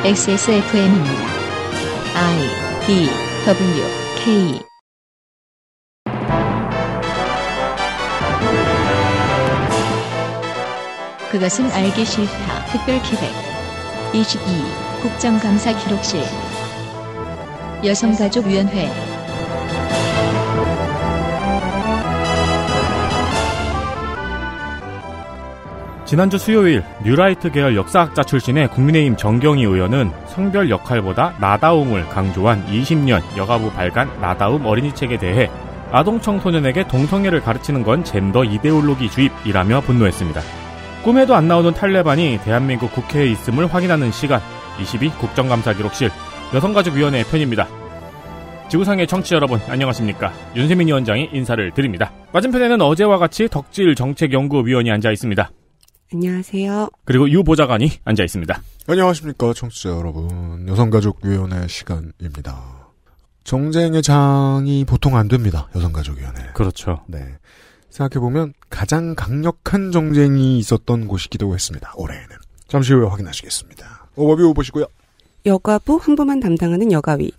XSFM입니다. I, D, W, K 그것은 알기 싫다. 특별기획 22. 국정감사 기록실 여성가족위원회 지난주 수요일 뉴라이트 계열 역사학자 출신의 국민의힘 정경희 의원은 성별 역할보다 나다움을 강조한 20년 여가부 발간 나다움 어린이책에 대해 아동 청소년에게 동성애를 가르치는 건 젠더 이데올로기 주입이라며 분노했습니다. 꿈에도 안 나오는 탈레반이 대한민국 국회에 있음을 확인하는 시간 22 국정감사 기록실 여성가족위원회 편입니다. 지구상의 청취자 여러분 안녕하십니까. 윤세민 위원장이 인사를 드립니다. 맞은편에는 어제와 같이 덕질 정책연구위원이 앉아 있습니다. 안녕하세요. 그리고 유 보좌관이 앉아 있습니다. 안녕하십니까 청취자 여러분. 여성가족위원회 시간입니다. 정쟁의 장이 보통 안 됩니다. 여성가족위원회. 그렇죠. 네. 생각해보면 가장 강력한 정쟁이 있었던 곳이기도 했습니다. 올해에는. 잠시 후에 확인하시겠습니다. 오버뷰 보시고요. 여가부 한부만 담당하는 여가위.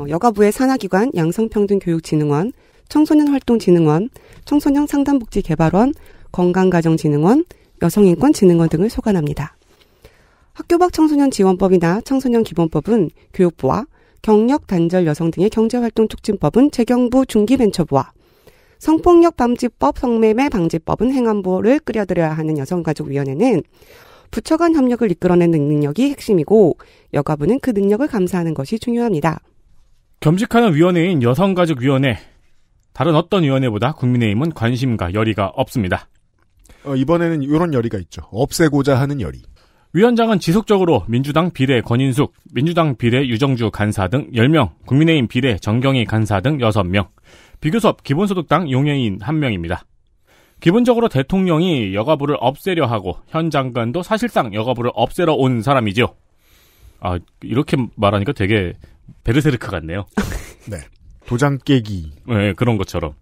여가부의 산하기관 양성평등교육진흥원, 청소년활동진흥원, 청소년상담복지개발원, 건강가정진흥원, 여성인권진흥원 등을 소관합니다. 학교 밖 청소년지원법이나 청소년기본법은 교육부와 경력단절 여성 등의 경제활동촉진법은 재경부 중기벤처부와 성폭력방지법, 성매매 방지법은 행안부를 끌어들여야 하는 여성가족위원회는 부처 간 협력을 이끌어내는 능력이 핵심이고 여가부는 그 능력을 감사하는 것이 중요합니다. 겸직하는 위원회인 여성가족위원회. 다른 어떤 위원회보다 국민의힘은 관심과 열의가 없습니다. 이번에는 이런 열의가 있죠. 없애고자 하는 열의. 위원장은 지속적으로 민주당 비례 권인숙, 민주당 비례 유정주 간사 등 10명, 국민의힘 비례 정경희 간사 등 6명, 비교섭 기본소득당 용해인 1명입니다. 기본적으로 대통령이 여가부를 없애려 하고 현 장관도 사실상 여가부를 없애러 온 사람이죠. 아, 이렇게 말하니까 되게 베르세르크 같네요. 네. 도장 깨기. 네, 그런 것처럼.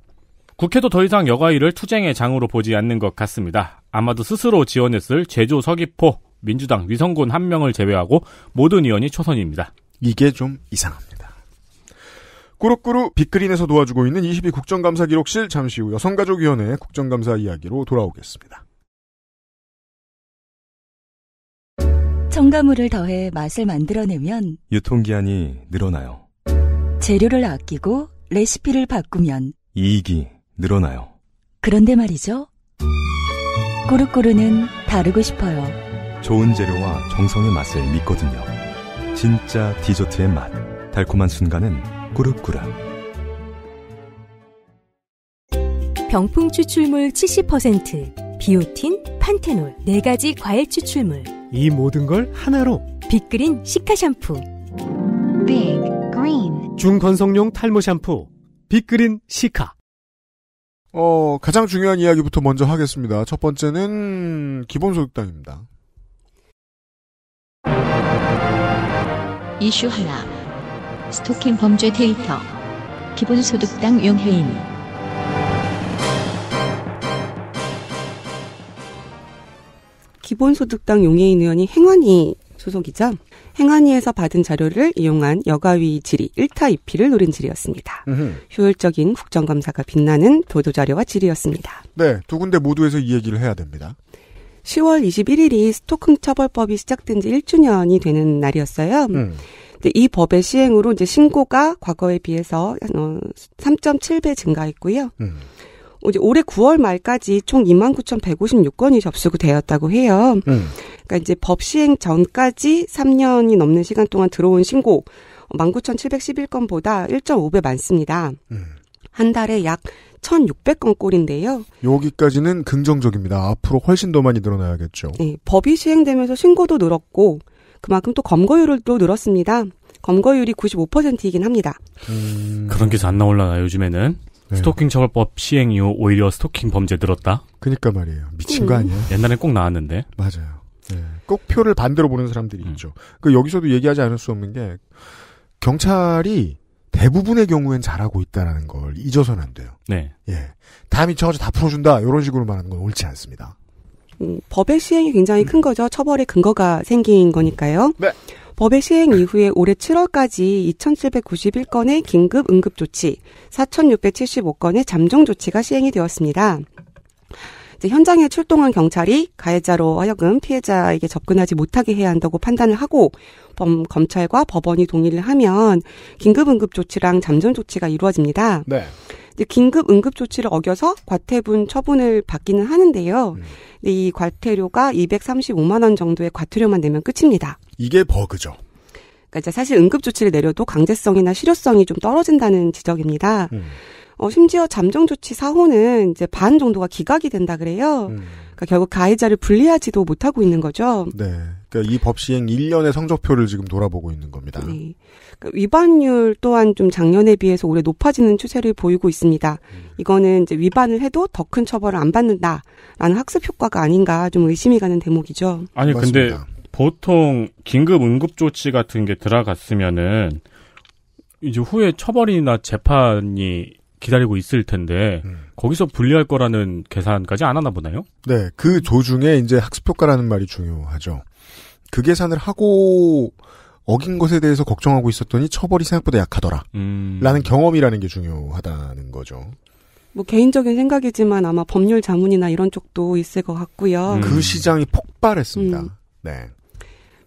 국회도 더 이상 여가위를 투쟁의 장으로 보지 않는 것 같습니다. 아마도 스스로 지원했을 제주 서귀포 민주당 위성군 1명을 제외하고 모든 의원이 초선입니다. 이게 좀 이상합니다. 꾸룩꾸룩 빅그린에서 도와주고 있는 22 국정감사 기록실 잠시 후 여성가족위원회 국정감사 이야기로 돌아오겠습니다. 첨가물을 더해 맛을 만들어내면 유통기한이 늘어나요. 재료를 아끼고 레시피를 바꾸면 이익이 늘어나요. 그런데 말이죠. 꾸르꾸르는 다르고 싶어요. 좋은 재료와 정성의 맛을 믿거든요. 진짜 디저트의 맛. 달콤한 순간은 꾸르꾸르. 병풍 추출물 70%, 비오틴, 판테놀 4가지 과일 추출물. 이 모든 걸 하나로. 빅그린 시카 샴푸. Big Green 중건성용 탈모 샴푸. 빅그린 시카. 가장 중요한 이야기부터 먼저 하겠습니다. 첫 번째는 기본소득당입니다. 이슈 하나 스토킹 범죄 데이터 기본소득당 용해인 기본소득당 용해인 의원이 행안위 소속이죠. 행안위에서 받은 자료를 이용한 여가위 질의 1타 2피를 노린 질의였습니다. 효율적인 국정감사가 빛나는 보도자료와 질의였습니다. 네, 두 군데 모두에서 이 얘기를 해야 됩니다. 10월 21일이 스토킹 처벌법이 시작된 지 1주년이 되는 날이었어요. 근데 이 법의 시행으로 이제 신고가 과거에 비해서 3.7배 증가했고요. 이제 올해 9월 말까지 총 29,156건이 접수되었다고 해요. 그러니까 이제 법 시행 전까지 3년이 넘는 시간 동안 들어온 신고 19,711건보다 1.5배 많습니다. 한 달에 약 1,600건 꼴인데요. 여기까지는 긍정적입니다. 앞으로 훨씬 더 많이 늘어나야겠죠. 네, 법이 시행되면서 신고도 늘었고 그만큼 또 검거율도 늘었습니다. 검거율이 95%이긴 합니다. 그런 게 안 나올라나 요즘에는? 네. 스토킹 처벌법 시행 이후 오히려 스토킹 범죄 늘었다? 그니까 말이에요. 미친 거 아니에요? 옛날엔 꼭 나왔는데. 맞아요. 네. 꼭 표를 반대로 보는 사람들이 있죠. 여기서도 얘기하지 않을 수 없는 게 경찰이 대부분의 경우엔 잘하고 있다라는 걸 잊어서는 안 돼요. 네. 예. 다 미쳐가지고 다 풀어준다 이런 식으로 말하는 건 옳지 않습니다. 법의 시행이 굉장히 큰 거죠. 처벌의 근거가 생긴 거니까요. 네. 법의 시행 이후에 올해 7월까지 2,791건의 긴급 응급조치, 4,675건의 잠정조치가 시행이 되었습니다. 이제 현장에 출동한 경찰이 가해자로 하여금 피해자에게 접근하지 못하게 해야 한다고 판단을 하고 검찰과 법원이 동의를 하면 긴급 응급조치랑 잠정조치가 이루어집니다. 네. 이제 긴급 응급조치를 어겨서 과태분 처분을 받기는 하는데요. 근데 이 과태료가 235만 원 정도의 과태료만 내면 끝입니다. 이게 버그죠. 그러니까 이제 사실 응급조치를 내려도 강제성이나 실효성이 좀 떨어진다는 지적입니다. 심지어 잠정조치 사호는 이제 반 정도가 기각이 된다 그래요. 그러니까 결국 가해자를 분리하지도 못하고 있는 거죠. 네. 그러니까 이 법 시행 1년의 성적표를 지금 돌아보고 있는 겁니다. 네. 그러니까 위반율 또한 좀 작년에 비해서 올해 높아지는 추세를 보이고 있습니다. 이거는 이제 위반을 해도 더 큰 처벌을 안 받는다라는 학습 효과가 아닌가 좀 의심이 가는 대목이죠. 아니 맞습니다. 근데 보통 긴급 응급조치 같은 게 들어갔으면은 이제 후에 처벌이나 재판이 기다리고 있을 텐데 거기서 분리할 거라는 계산까지 안 하나 보나요? 네, 그 조중에 이제 학습효과라는 말이 중요하죠. 그 계산을 하고 어긴 것에 대해서 걱정하고 있었더니 처벌이 생각보다 약하더라. 라는 경험이라는 게 중요하다는 거죠. 뭐 개인적인 생각이지만 아마 법률 자문이나 이런 쪽도 있을 것 같고요. 그 시장이 폭발했습니다. 네.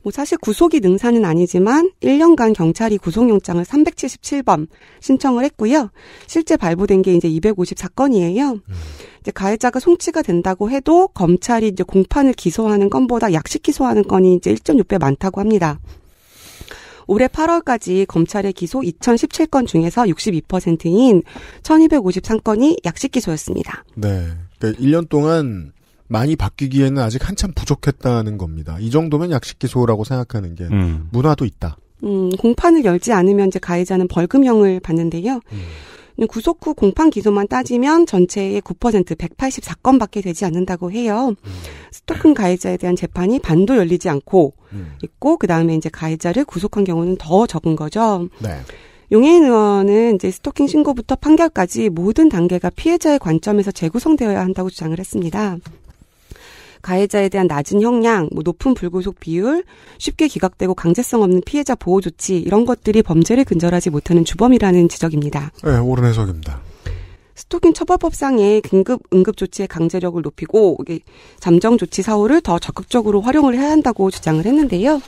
뭐 사실 구속이 능사는 아니지만 1년간 경찰이 구속영장을 377번 신청을 했고요. 실제 발부된 게 이제 254건이에요. 이제 가해자가 송치가 된다고 해도 검찰이 이제 공판을 기소하는 건보다 약식 기소하는 건이 이제 1.6배 많다고 합니다. 올해 8월까지 검찰의 기소 2017건 중에서 62%인 1253건이 약식 기소였습니다. 네. 그러니까 1년 동안 많이 바뀌기에는 아직 한참 부족했다는 겁니다. 이 정도면 약식 기소라고 생각하는 게 문화도 있다. 공판을 열지 않으면 이제 가해자는 벌금형을 받는데요. 구속 후 공판 기소만 따지면 전체의 9% 184건밖에 되지 않는다고 해요. 스토킹 가해자에 대한 재판이 반도 열리지 않고 있고 그다음에 이제 가해자를 구속한 경우는 더 적은 거죠. 네. 용해인 의원은 이제 스토킹 신고부터 판결까지 모든 단계가 피해자의 관점에서 재구성되어야 한다고 주장을 했습니다. 가해자에 대한 낮은 형량, 높은 불구속 비율, 쉽게 기각되고 강제성 없는 피해자 보호 조치 이런 것들이 범죄를 근절하지 못하는 주범이라는 지적입니다. 네, 옳은 해석입니다. 스토킹 처벌법상의 긴급 응급 조치의 강제력을 높이고 잠정 조치 사후를 더 적극적으로 활용을 해야 한다고 주장을 했는데요.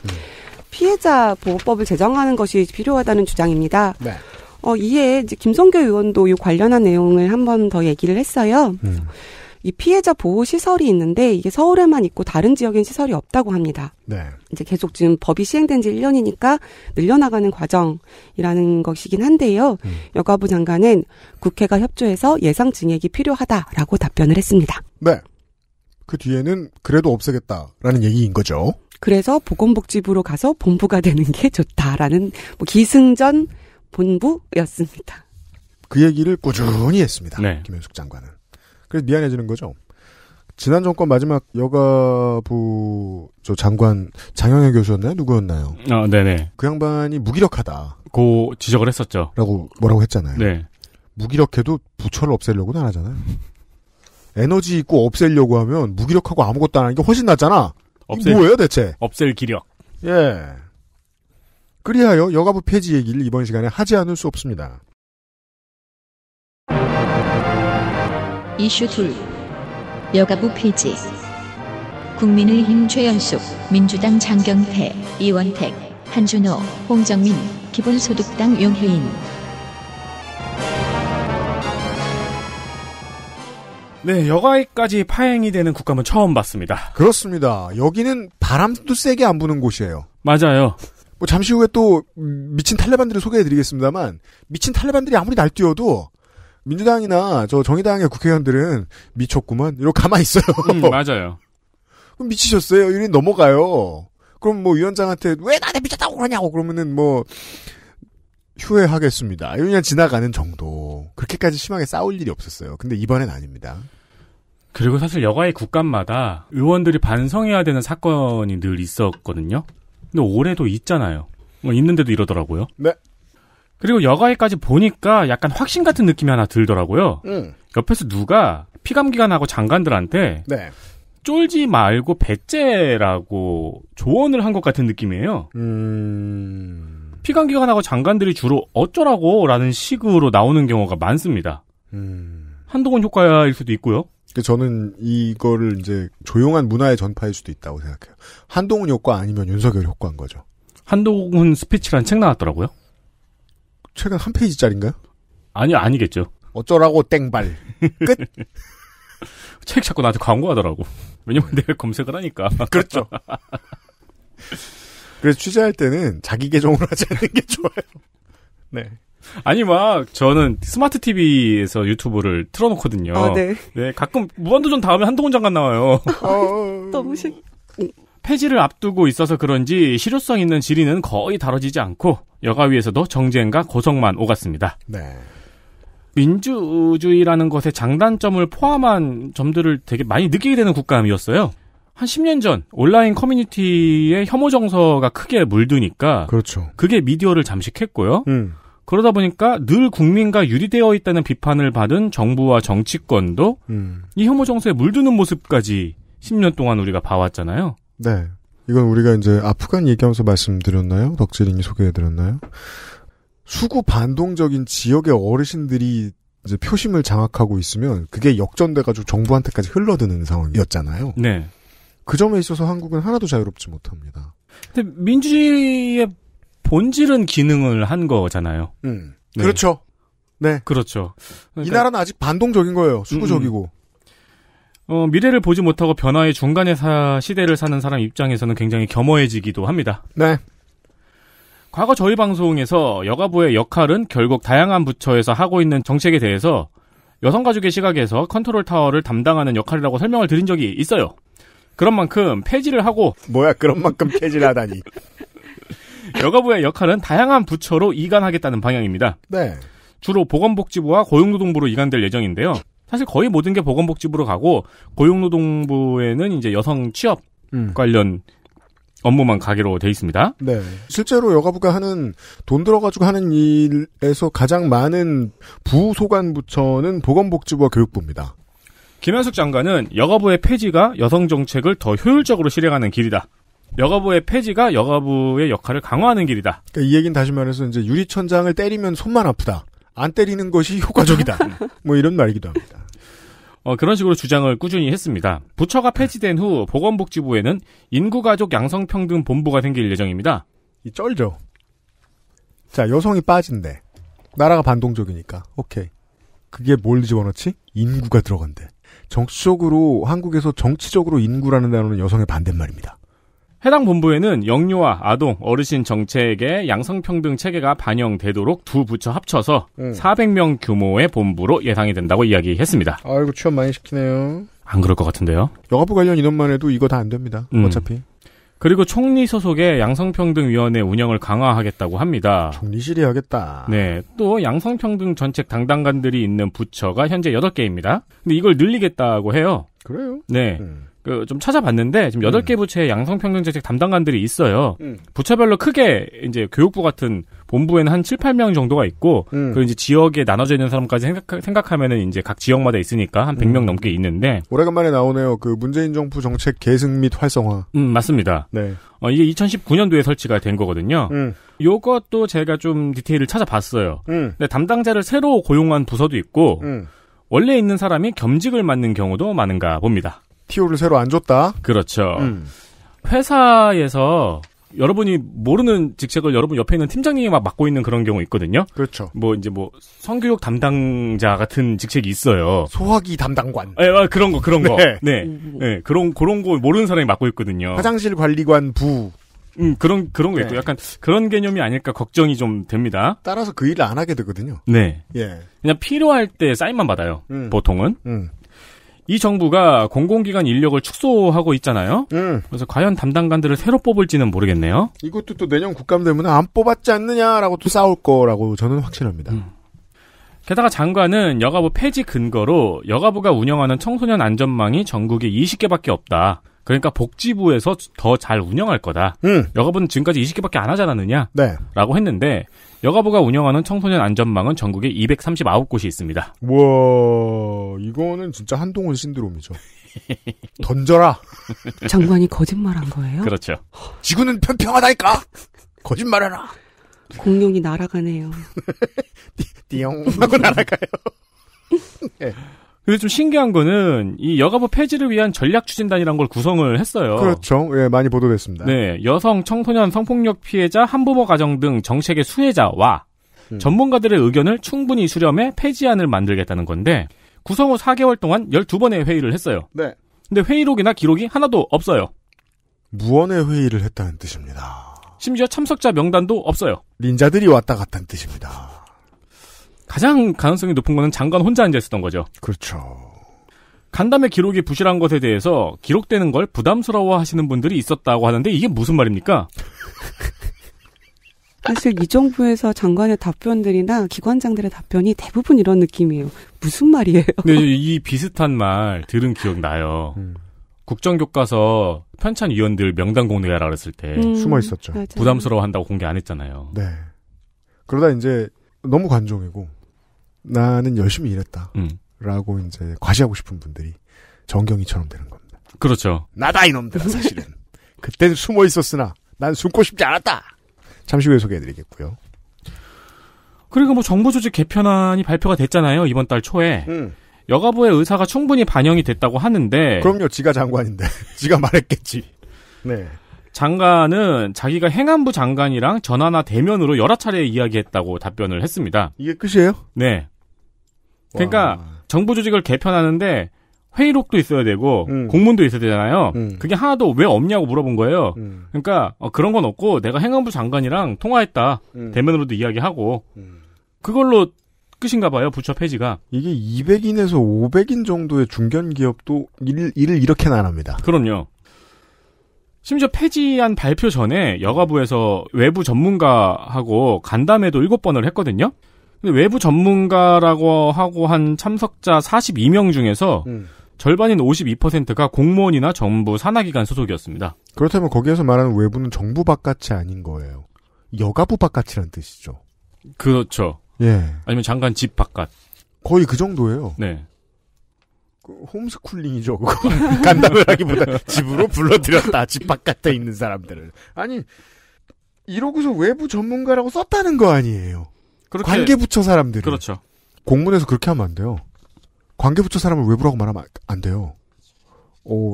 피해자 보호법을 제정하는 것이 필요하다는 주장입니다. 네. 이에 이제 김성교 의원도 이 관련한 내용을 한 번 더 얘기를 했어요. 이 피해자 보호 시설이 있는데 이게 서울에만 있고 다른 지역엔 시설이 없다고 합니다. 네. 이제 계속 지금 법이 시행된 지 1년이니까 늘려나가는 과정이라는 것이긴 한데요. 여가부 장관은 국회가 협조해서 예상 증액이 필요하다라고 답변을 했습니다. 네. 그 뒤에는 그래도 없애겠다라는 얘기인 거죠. 그래서 보건복지부로 가서 본부가 되는 게 좋다라는 기승전 본부였습니다. 그 얘기를 꾸준히 했습니다. 네. 김현숙 장관은. 그래서 미안해지는 거죠. 지난 정권 마지막 여가부 장관 장영애 교수였나요? 누구였나요? 네네. 그 양반이 무기력하다. 고 지적을 했었죠. 뭐라고 했잖아요. 네. 무기력해도 부처를 없애려고는 안 하잖아요. 에너지 있고 없애려고 하면 무기력하고 아무것도 안 하는 게 훨씬 낫잖아. 뭐예요 대체? 없앨 기력. 예. 그리하여 여가부 폐지 얘기를 이번 시간에 하지 않을 수 없습니다. 이슈 2. 여가부 폐지. 국민의힘 최연숙, 민주당 장경태, 이원택, 한준호, 홍정민, 기본소득당 용혜인. 네, 여가에까지 파행이 되는 국감은 처음 봤습니다. 그렇습니다. 여기는 바람도 세게 안 부는 곳이에요. 맞아요. 잠시 후에 또 미친 탈레반들을 소개해드리겠습니다만 미친 탈레반들이 아무리 날뛰어도 민주당이나 정의당의 국회의원들은 미쳤구만 이러고 가만히 있어요. 맞아요. 그럼 미치셨어요. 이리 넘어가요. 그럼 위원장한테 왜 나한테 미쳤다고 그러냐고 그러면은 휴회하겠습니다. 그냥 지나가는 정도. 그렇게까지 심하게 싸울 일이 없었어요. 근데 이번엔 아닙니다. 그리고 사실 여가의 국감마다 의원들이 반성해야 되는 사건이 늘 있었거든요. 근데 올해도 있잖아요. 있는데도 이러더라고요. 네. 그리고 여가에까지 보니까 약간 확신 같은 느낌이 하나 들더라고요. 옆에서 누가 피감기관하고 장관들한테 네. 쫄지 말고 배째라고 조언을 한 것 같은 느낌이에요. 피감기관하고 장관들이 주로 어쩌라고 라는 식으로 나오는 경우가 많습니다. 한동훈 효과일 수도 있고요. 저는 이거를 이제 조용한 문화의 전파일 수도 있다고 생각해요. 한동훈 효과 아니면 윤석열 효과인 거죠. 한동훈 스피치란 책 나왔더라고요. 최근 한 페이지짜리인가요? 아니겠죠. 어쩌라고 땡발. 끝. 책 자꾸 나한테 광고하더라고. 왜냐면 내가 검색을 하니까. 그렇죠. 그래서 취재할 때는 자기 계정으로 하지 않는 게 좋아요. 네. 아니 저는 스마트 TV에서 유튜브를 틀어놓거든요. 네. 네, 가끔 무한도전 다음에 한동훈 장관 나와요. 너무 폐지를 앞두고 있어서 그런지 실효성 있는 질의는 거의 다뤄지지 않고 여가위에서도 정쟁과 고성만 오갔습니다. 네. 민주주의라는 것의 장단점을 포함한 점들을 되게 많이 느끼게 되는 국감이었어요. 한 10년 전 온라인 커뮤니티에 혐오 정서가 크게 물드니까 그렇죠. 그게 미디어를 잠식했고요. 그러다 보니까 늘 국민과 유리되어 있다는 비판을 받은 정부와 정치권도 이 혐오 정서에 물드는 모습까지 10년 동안 우리가 봐왔잖아요. 네. 이건 우리가 이제 아프간 얘기하면서 말씀드렸나요? 덕질인이 소개해드렸나요? 수구 반동적인 지역의 어르신들이 이제 표심을 장악하고 있으면 그게 역전돼가지고 정부한테까지 흘러드는 상황이었잖아요. 네. 그 점에 있어서 한국은 하나도 자유롭지 못합니다. 근데 민주주의의 본질은 기능을 한 거잖아요. 네. 그렇죠. 네. 그렇죠. 그러니까 이 나라는 아직 반동적인 거예요. 수구적이고. 미래를 보지 못하고 변화의 중간에 시대를 사는 사람 입장에서는 굉장히 겸허해지기도 합니다. 네. 과거 저희 방송에서 여가부의 역할은 결국 다양한 부처에서 하고 있는 정책에 대해서 여성가족의 시각에서 컨트롤 타워를 담당하는 역할이라고 설명을 드린 적이 있어요. 그런 만큼 폐지를 하고 그런 만큼 폐지를 하다니. 여가부의 역할은 다양한 부처로 이관하겠다는 방향입니다. 네. 주로 보건복지부와 고용노동부로 이관될 예정인데요. 사실 거의 모든 게 보건복지부로 가고 고용노동부에는 이제 여성 취업 관련 업무만 가기로 돼 있습니다. 네. 실제로 여가부가 돈 들어가지고 하는 일에서 가장 많은 부소관 부처는 보건복지부와 교육부입니다. 김현숙 장관은 여가부의 폐지가 여성 정책을 더 효율적으로 실행하는 길이다. 여가부의 폐지가 여가부의 역할을 강화하는 길이다. 그러니까 이 얘기는 다시 말해서 이제 유리천장을 때리면 손만 아프다. 안 때리는 것이 효과적이다. 이런 말이기도 합니다. 그런 식으로 주장을 꾸준히 했습니다. 부처가 폐지된 후 보건복지부에는 인구가족 양성평등본부가 생길 예정입니다. 이 쩔죠. 자, 여성이 빠진대. 나라가 반동적이니까. 오케이. 그게 뭘 집어넣지? 인구가 들어간대. 정치적으로 한국에서 정치적으로 인구라는 단어는 여성의 반대말입니다. 해당 본부에는 영유아, 아동, 어르신 정책의 양성평등 체계가 반영되도록 두 부처 합쳐서 400명 규모의 본부로 예상이 된다고 이야기했습니다. 아이고 취업 많이 시키네요. 안 그럴 것 같은데요. 여가부 관련 인원만 해도 이거 다 안 됩니다. 어차피. 그리고 총리 소속의 양성평등위원회 운영을 강화하겠다고 합니다. 총리실이 하겠다. 네. 또 양성평등 정책 담당관들이 있는 부처가 현재 8개입니다. 근데 이걸 늘리겠다고 해요. 그래요? 네. 좀 찾아봤는데 지금 8개 부처의 양성평등 정책 담당관들이 있어요. 부처별로 크게 이제 교육부 같은 본부에는 한 7, 8명 정도가 있고 그리고 이제 지역에 나눠져 있는 사람까지 생각하면은 이제 각 지역마다 있으니까 한 100명 넘게 있는데 오래간만에 나오네요. 그 문재인 정부 정책 계승 및 활성화. 맞습니다. 네. 이게 2019년도에 설치가 된 거거든요. 요것도 제가 좀 디테일을 찾아봤어요. 근데 담당자를 새로 고용한 부서도 있고 원래 있는 사람이 겸직을 맡는 경우도 많은가 봅니다. TO를 새로 안 줬다? 그렇죠. 회사에서 여러분이 모르는 직책을 여러분 옆에 있는 팀장님이 막 맡고 있는 그런 경우 있거든요. 그렇죠. 성교육 담당자 같은 직책이 있어요. 소화기 담당관. 네, 그런 거. 네. 네. 그런 거 모르는 사람이 맡고 있거든요. 화장실 관리관 부. 그런 거 있고 약간 그런 개념이 아닐까 걱정이 좀 됩니다. 따라서 그 일을 안 하게 되거든요. 네. 예. 그냥 필요할 때 사인만 받아요. 보통은. 이 정부가 공공기관 인력을 축소하고 있잖아요. 그래서 과연 담당관들을 새로 뽑을지는 모르겠네요. 이것도 또 내년 국감 되면 안 뽑았지 않느냐라고 또 싸울 거라고 저는 확신합니다. 게다가 장관은 여가부 폐지 근거로 여가부가 운영하는 청소년 안전망이 전국에 20개밖에 없다. 그러니까 복지부에서 더 잘 운영할 거다. 여가부는 지금까지 20개밖에 안 하지 않았느냐? 네. 라고 했는데 여가부가 운영하는 청소년 안전망은 전국에 239곳이 있습니다. 우와, 이거는 진짜 한동훈 신드롬이죠. 던져라. 장관이 거짓말한 거예요? 그렇죠. 지구는 평평하다니까. 거짓말해라. 공룡이 날아가네요. 띠용 하고 날아가요. 네. 근데 좀 신기한 거는 이 여가부 폐지를 위한 전략 추진단이라는 걸 구성을 했어요. 그렇죠. 예, 많이 보도됐습니다. 네, 여성, 청소년, 성폭력 피해자, 한부모 가정 등 정책의 수혜자와 전문가들의 의견을 충분히 수렴해 폐지안을 만들겠다는 건데 구성 후 4개월 동안 12번의 회의를 했어요. 네. 근데 회의록이나 기록이 하나도 없어요. 무언의 회의를 했다는 뜻입니다. 심지어 참석자 명단도 없어요. 닌자들이 왔다 갔다는 뜻입니다. 가장 가능성이 높은 거는 장관 혼자 앉아있었던 거죠. 그렇죠. 간담회 기록이 부실한 것에 대해서 기록되는 걸 부담스러워 하시는 분들이 있었다고 하는데 이게 무슨 말입니까? 사실 이 정부에서 장관의 답변들이나 기관장들의 답변이 대부분 이런 느낌이에요. 무슨 말이에요? 근데 이 비슷한 말 들은 기억 나요. 국정교과서 편찬위원들 명단 공개하라 그랬을 때 숨어 있었죠. 맞아요. 부담스러워한다고 공개 안 했잖아요. 네. 그러다 이제 너무 관종이고 나는 열심히 일했다. 라고 이제 과시하고 싶은 분들이 정경이처럼 되는 겁니다. 그렇죠. 나다 이놈들아 사실은. 그때는 숨어 있었으나 난 숨고 싶지 않았다. 잠시 후에 소개해드리겠고요. 그리고 뭐 정보조직 개편안이 발표가 됐잖아요. 이번 달 초에. 여가부의 의사가 충분히 반영이 됐다고 하는데. 그럼요. 지가 장관인데. 지가 말했겠지. 네. 장관은 자기가 행안부 장관이랑 전화나 대면으로 여러 차례 이야기했다고 답변을 했습니다. 이게 끝이에요? 네. 그러니까 정보조직을 개편하는데 회의록도 있어야 되고 공문도 있어야 되잖아요. 그게 하나도 왜 없냐고 물어본 거예요. 그러니까 그런 건 없고 내가 행안부 장관이랑 통화했다. 대면으로도 이야기하고 그걸로 끝인가 봐요. 부처 폐지가. 이게 200인에서 500인 정도의 중견기업도 일을 이렇게는 안 합니다. 그럼요. 심지어 폐지안 발표 전에 여가부에서 외부 전문가하고 간담회도 7번을 했거든요. 근데 외부 전문가라고 하고 한 참석자 42명 중에서 절반인 52%가 공무원이나 정부 산하기관 소속이었습니다. 그렇다면 거기에서 말하는 외부는 정부 바깥이 아닌 거예요. 여가부 바깥이라는 뜻이죠. 그렇죠. 예. 아니면 장관 집 바깥. 거의 그 정도예요. 네. 홈스쿨링이죠. 그거. 간담을 하기보다 집으로 불러들였다. 집 바깥에 있는 사람들을. 아니 이러고서 외부 전문가라고 썼다는 거 아니에요. 그렇게, 관계부처 사람들이. 그렇죠. 공문에서 그렇게 하면 안 돼요. 관계부처 사람을 외부라고 말하면 안 돼요.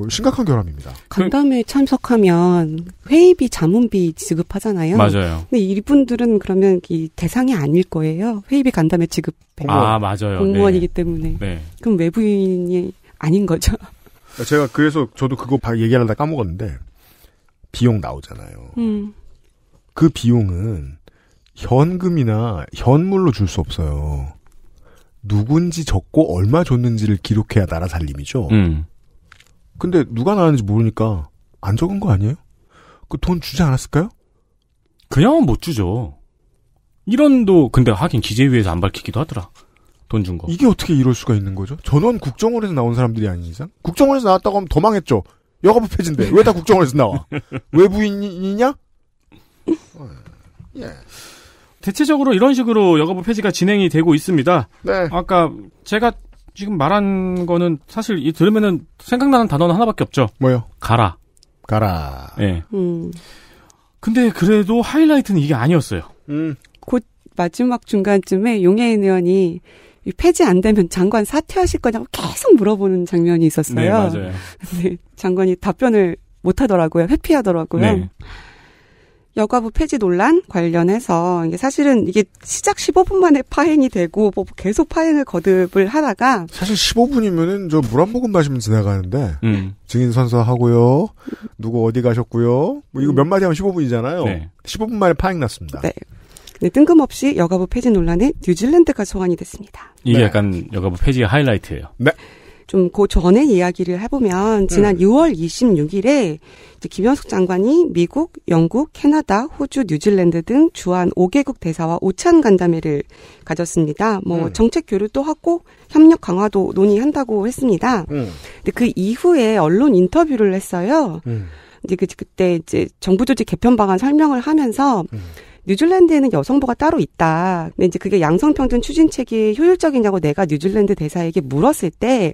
심각한 결함입니다. 간담회에 참석하면 회의비, 자문비 지급하잖아요. 맞아요. 근데 이분들은 그러면 이 대상이 아닐 거예요. 회의비, 간담회 지급에. 아, 맞아요. 공무원이기 네. 때문에. 네. 그럼 외부인이 아닌 거죠. 제가 그래서 저도 그거 얘기하려다 까먹었는데 비용 나오잖아요. 그 비용은 현금이나 현물로 줄 수 없어요. 누군지 적고 얼마 줬는지를 기록해야 나라 살림이죠. 근데 누가 나왔는지 모르니까 안 적은 거 아니에요? 그 돈 주지 않았을까요? 그냥은 못 주죠. 1원도 근데 하긴 기재위에서 안 밝히기도 하더라. 돈 준 거. 이게 어떻게 이럴 수가 있는 거죠? 전원 국정원에서 나온 사람들이 아닌 이상? 국정원에서 나왔다고 하면 더 망했죠. 여가부 폐지인데 왜 다 국정원에서 나와? 외부인이냐? 예. 대체적으로 이런 식으로 여가부 폐지가 진행이 되고 있습니다. 네. 아까 제가 지금 말한 거는 사실 들으면은 생각나는 단어는 하나밖에 없죠. 뭐요? 가라. 가라. 예. 근데 그래도 하이라이트는 이게 아니었어요. 곧 마지막 중간쯤에 용해인 의원이 폐지 안 되면 장관 사퇴하실 거냐고 계속 물어보는 장면이 있었어요. 네, 맞아요. 근데 장관이 답변을 못 하더라고요. 회피하더라고요. 네. 여가부 폐지 논란 관련해서 이게 사실은 이게 시작 15분 만에 파행이 되고 뭐 계속 파행을 거듭을 하다가 사실 15분이면은 저 물 한 모금 마시면 지나가는데 증인 선서하고요. 누구 어디 가셨고요. 뭐 이거 몇 마디 하면 15분이잖아요. 네. 15분 만에 파행 났습니다. 네. 근데 뜬금없이 여가부 폐지 논란에 뉴질랜드가 소환이 됐습니다. 이게 네. 약간 여가부 폐지의 하이라이트예요. 네. 좀 그 전에 이야기를 해보면 지난 6월 26일에 이제 김현숙 장관이 미국, 영국, 캐나다, 호주, 뉴질랜드 등 주한 5개국 대사와 오찬 간담회를 가졌습니다. 뭐 정책 교류도 하고 협력 강화도 논의한다고 했습니다. 근데 그 이후에 언론 인터뷰를 했어요. 이제 그때 이제 정부 조직 개편 방안 설명을 하면서 뉴질랜드에는 여성부가 따로 있다. 근데 이제 그게 양성평등 추진책이 효율적이냐고 내가 뉴질랜드 대사에게 물었을 때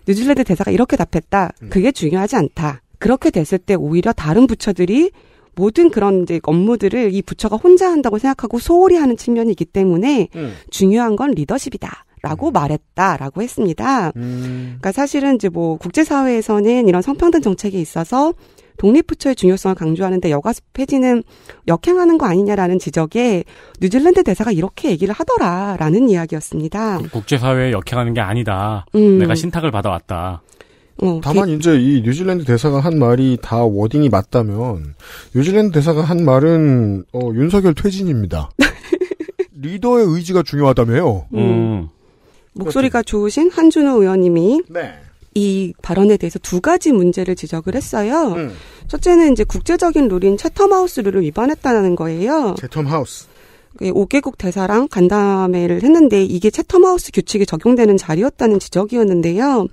뉴질랜드 대사가 이렇게 답했다. 그게 중요하지 않다. 그렇게 됐을 때 오히려 다른 부처들이 모든 그런 이제 업무들을 이 부처가 혼자 한다고 생각하고 소홀히 하는 측면이 있기 때문에 중요한 건 리더십이다라고 말했다라고 했습니다. 그러니까 사실은 이제 뭐 국제사회에서는 이런 성평등 정책에 있어서 독립부처의 중요성을 강조하는데 여가부 폐지는 역행하는 거 아니냐라는 지적에 뉴질랜드 대사가 이렇게 얘기를 하더라라는 이야기였습니다. 국제사회에 역행하는 게 아니다. 내가 신탁을 받아왔다. 다만 이제 이 뉴질랜드 대사가 한 말이 다 워딩이 맞다면 뉴질랜드 대사가 한 말은 윤석열 퇴진입니다. 리더의 의지가 중요하다며요. 목소리가 좋으신 한준호 의원님이 네. 이 발언에 대해서 두 가지 문제를 지적을 했어요. 첫째는 이제 국제적인 룰인 채텀하우스 룰을 위반했다는 거예요. 채텀하우스. 5개국 대사랑 간담회를 했는데 이게 채텀하우스 규칙이 적용되는 자리였다는 지적이었는데요.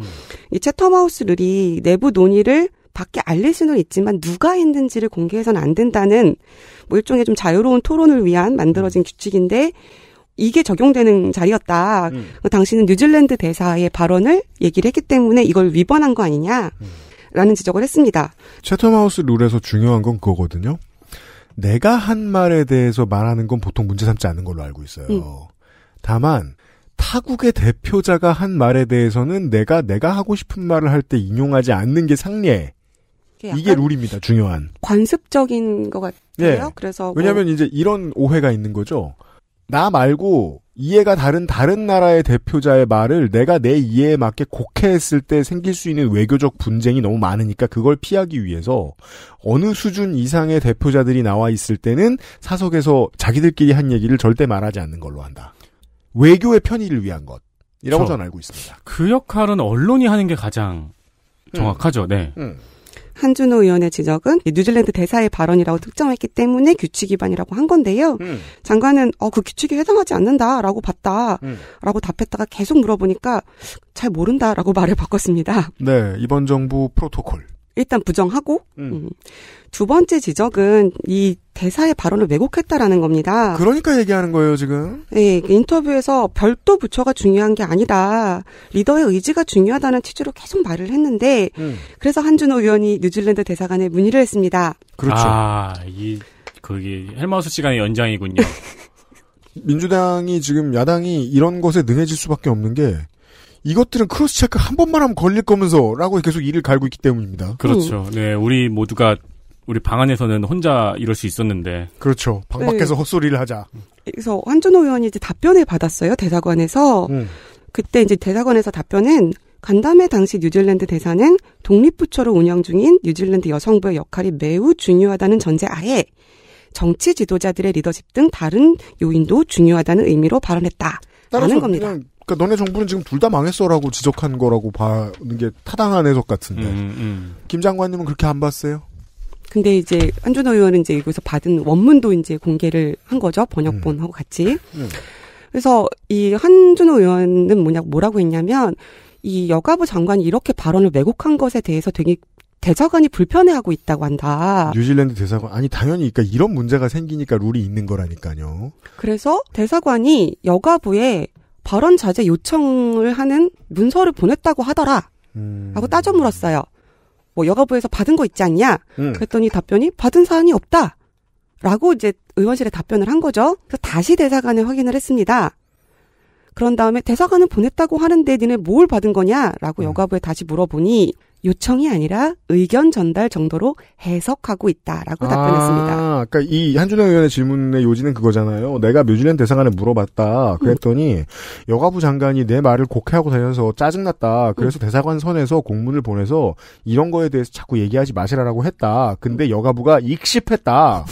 이 채텀하우스 룰이 내부 논의를 밖에 알릴 수는 있지만 누가 했는지를 공개해서는 안 된다는 뭐 일종의 좀 자유로운 토론을 위한 만들어진 규칙인데 이게 적용되는 자리였다. 당신은 뉴질랜드 대사의 발언을 얘기를 했기 때문에 이걸 위반한 거 아니냐라는 지적을 했습니다. 채텀하우스 룰에서 중요한 건 그거거든요. 내가 한 말에 대해서 말하는 건 보통 문제 삼지 않는 걸로 알고 있어요. 다만 타국의 대표자가 한 말에 대해서는 내가 하고 싶은 말을 할 때 인용하지 않는 게 상례. 이게 룰입니다. 중요한. 관습적인 것 같아요. 네. 그래서 왜냐하면 이제 이런 오해가 있는 거죠. 나 말고 이해가 다른 나라의 대표자의 말을 내가 내 이해에 맞게 곡해했을 때 생길 수 있는 외교적 분쟁이 너무 많으니까 그걸 피하기 위해서 어느 수준 이상의 대표자들이 나와 있을 때는 사석에서 자기들끼리 한 얘기를 절대 말하지 않는 걸로 한다. 외교의 편의를 위한 것이라고 저는 알고 있습니다. 그 역할은 언론이 하는 게 가장 정확하죠. 네. 한준호 의원의 지적은 뉴질랜드 대사의 발언이라고 특정했기 때문에 규칙 위반이라고 한 건데요. 장관은 그 규칙에 해당하지 않는다라고 봤다. 라고 답했다가 계속 물어보니까 잘 모른다라고 말을 바꿨습니다. 네. 이번 정부 프로토콜. 일단 부정하고 두 번째 지적은 이 대사의 발언을 왜곡했다라는 겁니다. 그러니까 얘기하는 거예요, 지금. 네, 인터뷰에서 별도 부처가 중요한 게 아니다. 리더의 의지가 중요하다는 취지로 계속 말을 했는데 그래서 한준호 의원이 뉴질랜드 대사관에 문의를 했습니다. 그렇죠. 거기 헬마우스 시간의 연장이군요. 민주당이 지금 야당이 이런 것에 능해질 수밖에 없는 게 이것들은 크로스 체크 한 번만 하면 걸릴 거면서라고 계속 이를 갈고 있기 때문입니다. 그렇죠. 네, 우리 모두가 우리 방 안에서는 혼자 이럴 수 있었는데. 그렇죠. 방 밖에서 헛소리를 하자. 그래서 한준호 의원이 이제 답변을 받았어요. 대사관에서. 그때 이제 대사관에서 답변은 간담회 당시 뉴질랜드 대사는 독립부처로 운영 중인 뉴질랜드 여성부의 역할이 매우 중요하다는 전제하에 정치 지도자들의 리더십 등 다른 요인도 중요하다는 의미로 발언했다라는 겁니다. 그러니까 너네 정부는 지금 둘 다 망했어라고 지적한 거라고 봐는 게 타당한 해석 같은데. 김 장관님은 그렇게 안 봤어요? 근데 이제 한준호 의원은 이제 여기서 받은 원문도 이제 공개를 한 거죠. 번역본하고 같이. 그래서 이 한준호 의원은 뭐라고 했냐면 이 여가부 장관이 이렇게 발언을 왜곡한 것에 대해서 되게 대사관이 불편해하고 있다고 한다. 뉴질랜드 대사관 아니 당연히 그러니까 이런 문제가 생기니까 룰이 있는 거라니까요. 그래서 대사관이 여가부에 발언 자제 요청을 하는 문서를 보냈다고 하더라. 라고 따져 물었어요. 뭐 여가부에서 받은 거 있지 않냐? 그랬더니 답변이 받은 사안이 없다. 라고 이제 의원실에 답변을 한 거죠. 그래서 다시 대사관에 확인을 했습니다. 그런 다음에 대사관은 보냈다고 하는데 니네 뭘 받은 거냐? 라고 여가부에 다시 물어보니 요청이 아니라 의견 전달 정도로 해석하고 있다라고 답변했습니다. 그러니까 이 한준호 의원의 질문의 요지는 그거잖아요. 내가 뉴질랜드 대사관에 물어봤다. 그랬더니 여가부 장관이 내 말을 곡해하고 다녀서 짜증났다. 그래서 대사관 선에서 공문을 보내서 이런 거에 대해서 자꾸 얘기하지 마시라라고 했다. 근데 여가부가 익십했다.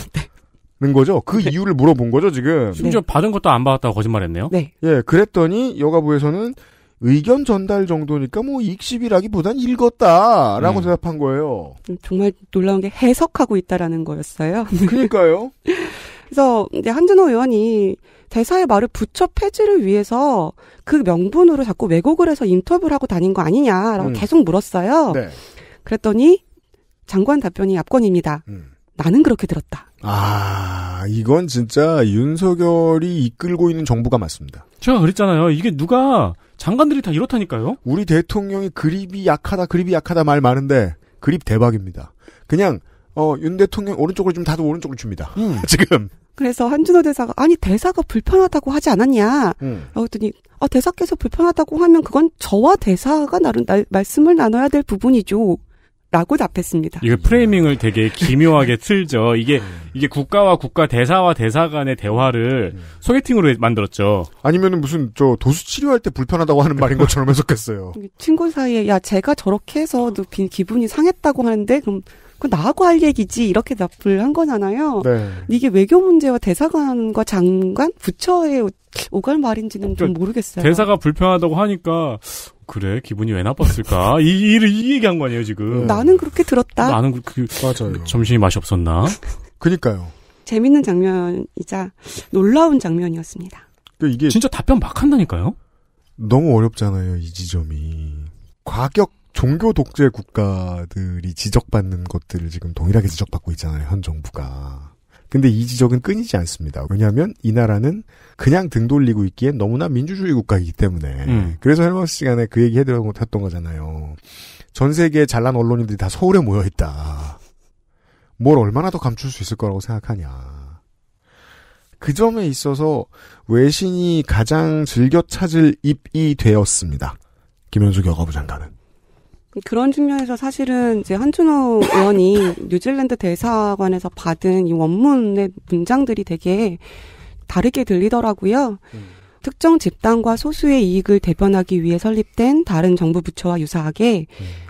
는 거죠. 그 이유를 물어본 거죠, 지금. 심지어 받은 것도 안 받았다고 거짓말했네요. 네. 예, 그랬더니 여가부에서는 의견 전달 정도니까 뭐 익십이라기보단 읽었다라고 대답한 거예요. 정말 놀라운 게 해석하고 있다라는 거였어요. 그러니까요. 그래서 이제 한준호 의원이 대사의 말을 부처 폐지를 위해서 그 명분으로 자꾸 왜곡을 해서 인터뷰를 하고 다닌 거 아니냐라고 계속 물었어요. 네. 그랬더니 장관 답변이 압권입니다. 나는 그렇게 들었다. 이건 진짜 윤석열이 이끌고 있는 정부가 맞습니다. 제가 그랬잖아요. 이게 누가 장관들이 다 이렇다니까요. 우리 대통령이 그립이 약하다 말 많은데 그립 대박입니다. 그냥 윤 대통령 오른쪽으로 주면 다들 오른쪽으로 줍니다. 지금. 그래서 한준호 대사가 아니 대사가 불편하다고 하지 않았냐. 그랬더니 대사께서 불편하다고 하면 그건 저와 대사가 말씀을 나눠야 될 부분이죠. 라고 답했습니다. 이게 프레이밍을 되게 기묘하게 틀죠. 이게 국가와 국가, 대사와 대사 간의 대화를 소개팅으로 만들었죠. 아니면은 무슨 도수 치료할 때 불편하다고 하는 말인 것처럼 해석했어요. 친구 사이에 야 제가 저렇게 해서 기분이 상했다고 하는데 그럼 나하고 할 얘기지 이렇게 답을 한 거잖아요. 네. 이게 외교 문제와 대사관과 장관, 부처의 오갈 말인지는 좀 모르겠어요. 대사가 불편하다고 하니까 그래 기분이 왜 나빴을까? 이 얘기한 거 아니에요 지금? 나는 그렇게 들었다. 나는 맞아요. 점심이 맛이 없었나? 그니까요. 재밌는 장면이자 놀라운 장면이었습니다. 이게 진짜 답변 막 한다니까요? 너무 어렵잖아요 이 지점이. 과격 종교 독재 국가들이 지적받는 것들을 지금 동일하게 지적받고 있잖아요, 현 정부가. 근데 이 지적은 끊이지 않습니다. 왜냐하면 이 나라는 그냥 등 돌리고 있기엔 너무나 민주주의 국가이기 때문에. 그래서 헬머스 시간에 그 얘기 해드렸던 거잖아요. 전 세계의 잘난 언론인들이 다 서울에 모여있다. 뭘 얼마나 더 감출 수 있을 거라고 생각하냐. 그 점에 있어서 외신이 가장 즐겨 찾을 입이 되었습니다. 김현숙 여가부 장관은. 그런 측면에서 사실은 이제 한준호 의원이 뉴질랜드 대사관에서 받은 이 원문의 문장들이 되게 다르게 들리더라고요. 특정 집단과 소수의 이익을 대변하기 위해 설립된 다른 정부 부처와 유사하게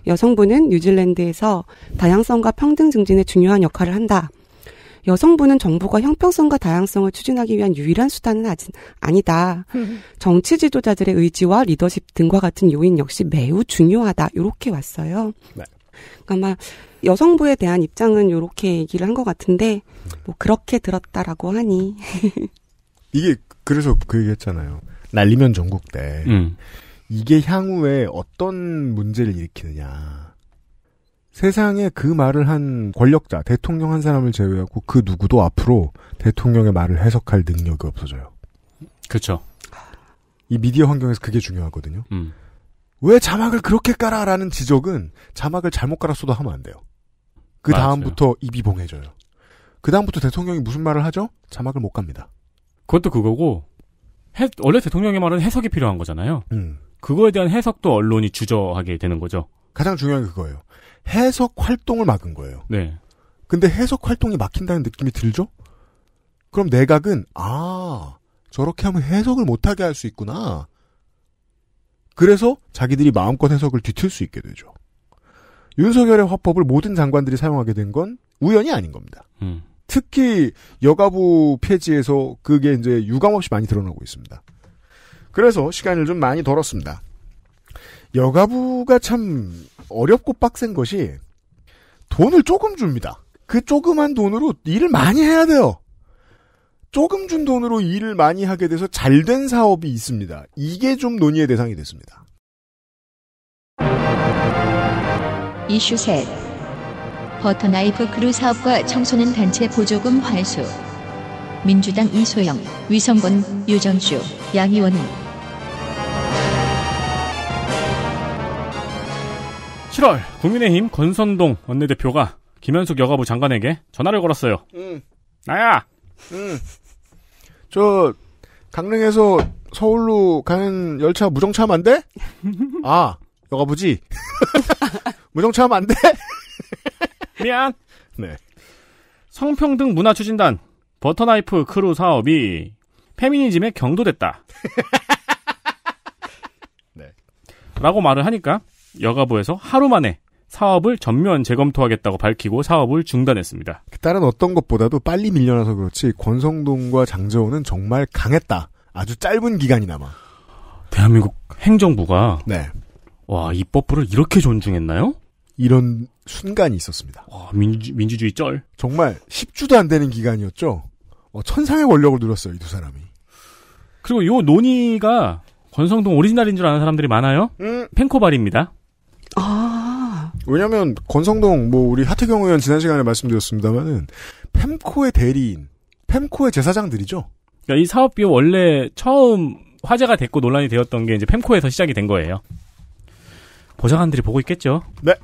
여성부는 뉴질랜드에서 다양성과 평등 증진에 중요한 역할을 한다. 여성부는 정부가 형평성과 다양성을 추진하기 위한 유일한 수단은 아직 아니다. 정치 지도자들의 의지와 리더십 등과 같은 요인 역시 매우 중요하다. 이렇게 왔어요. 네. 그러니까 아마 여성부에 대한 입장은 이렇게 얘기를 한 것 같은데 뭐 그렇게 들었다라고 하니. 이게 그래서 그 얘기했잖아요. 날리면 전국 때 이게 향후에 어떤 문제를 일으키느냐. 세상에 그 말을 한 권력자, 대통령 한 사람을 제외하고 그 누구도 앞으로 대통령의 말을 해석할 능력이 없어져요. 그렇죠. 이 미디어 환경에서 그게 중요하거든요. 왜 자막을 그렇게 깔아라는 지적은 자막을 잘못 깔았어도 하면 안 돼요. 그 다음부터 입이 봉해져요. 그 다음부터 대통령이 무슨 말을 하죠? 자막을 못 갑니다. 그것도 그거고 원래 대통령의 말은 해석이 필요한 거잖아요. 그거에 대한 해석도 언론이 주저하게 되는 거죠. 가장 중요한 게 그거예요. 해석 활동을 막은 거예요. 네. 근데 해석 활동이 막힌다는 느낌이 들죠? 그럼 내각은 저렇게 하면 해석을 못하게 할 수 있구나. 그래서 자기들이 마음껏 해석을 뒤틀 수 있게 되죠. 윤석열의 화법을 모든 장관들이 사용하게 된 건 우연이 아닌 겁니다. 특히 여가부 폐지에서 그게 이제 유감없이 많이 드러나고 있습니다. 그래서 시간을 좀 많이 덜었습니다. 여가부가 참 어렵고 빡센 것이 돈을 조금 줍니다. 그 조그만 돈으로 일을 많이 해야 돼요. 조금 준 돈으로 일을 많이 하게 돼서 잘된 사업이 있습니다. 이게 좀 논의의 대상이 됐습니다. 이슈 셋. 버터나이프 크루 사업과 청소년 단체 보조금 환수. 민주당 이소영, 위성권, 유정주, 양이원은 7월 국민의힘 권선동 원내대표가 김현숙 여가부 장관에게 전화를 걸었어요. 나야. 저 강릉에서 서울로 가는 열차 무정차 하면 안 돼? 여가부지. 무정차 하면 안 돼? 미안. 네. 성평등 문화추진단 버터나이프 크루 사업이 페미니즘에 경도됐다. 네. 라고 말을 하니까 여가부에서 하루 만에 사업을 전면 재검토하겠다고 밝히고 사업을 중단했습니다. 다른 어떤 것보다도 빨리 밀려나서 그렇지 권성동과 장제원은 정말 강했다. 아주 짧은 기간이나마. 대한민국 행정부가 네. 와, 입법부를 이렇게 존중했나요? 이런 순간이 있었습니다. 와, 민주주의 쩔. 정말 10주도 안 되는 기간이었죠. 천상의 권력을 누렸어요, 이 두 사람이. 그리고 요 논의가 권성동 오리지널인 줄 아는 사람들이 많아요. 펜코발입니다. 왜냐면 권성동 우리 하태경 의원 지난 시간에 말씀드렸습니다만은 펜코의 대리인, 펜코의 제사장들이죠. 그러니까 이 사업비 원래 처음 화제가 됐고 논란이 되었던 게 이제 펜코에서 시작이 된 거예요. 보좌관들이 보고 있겠죠. 네.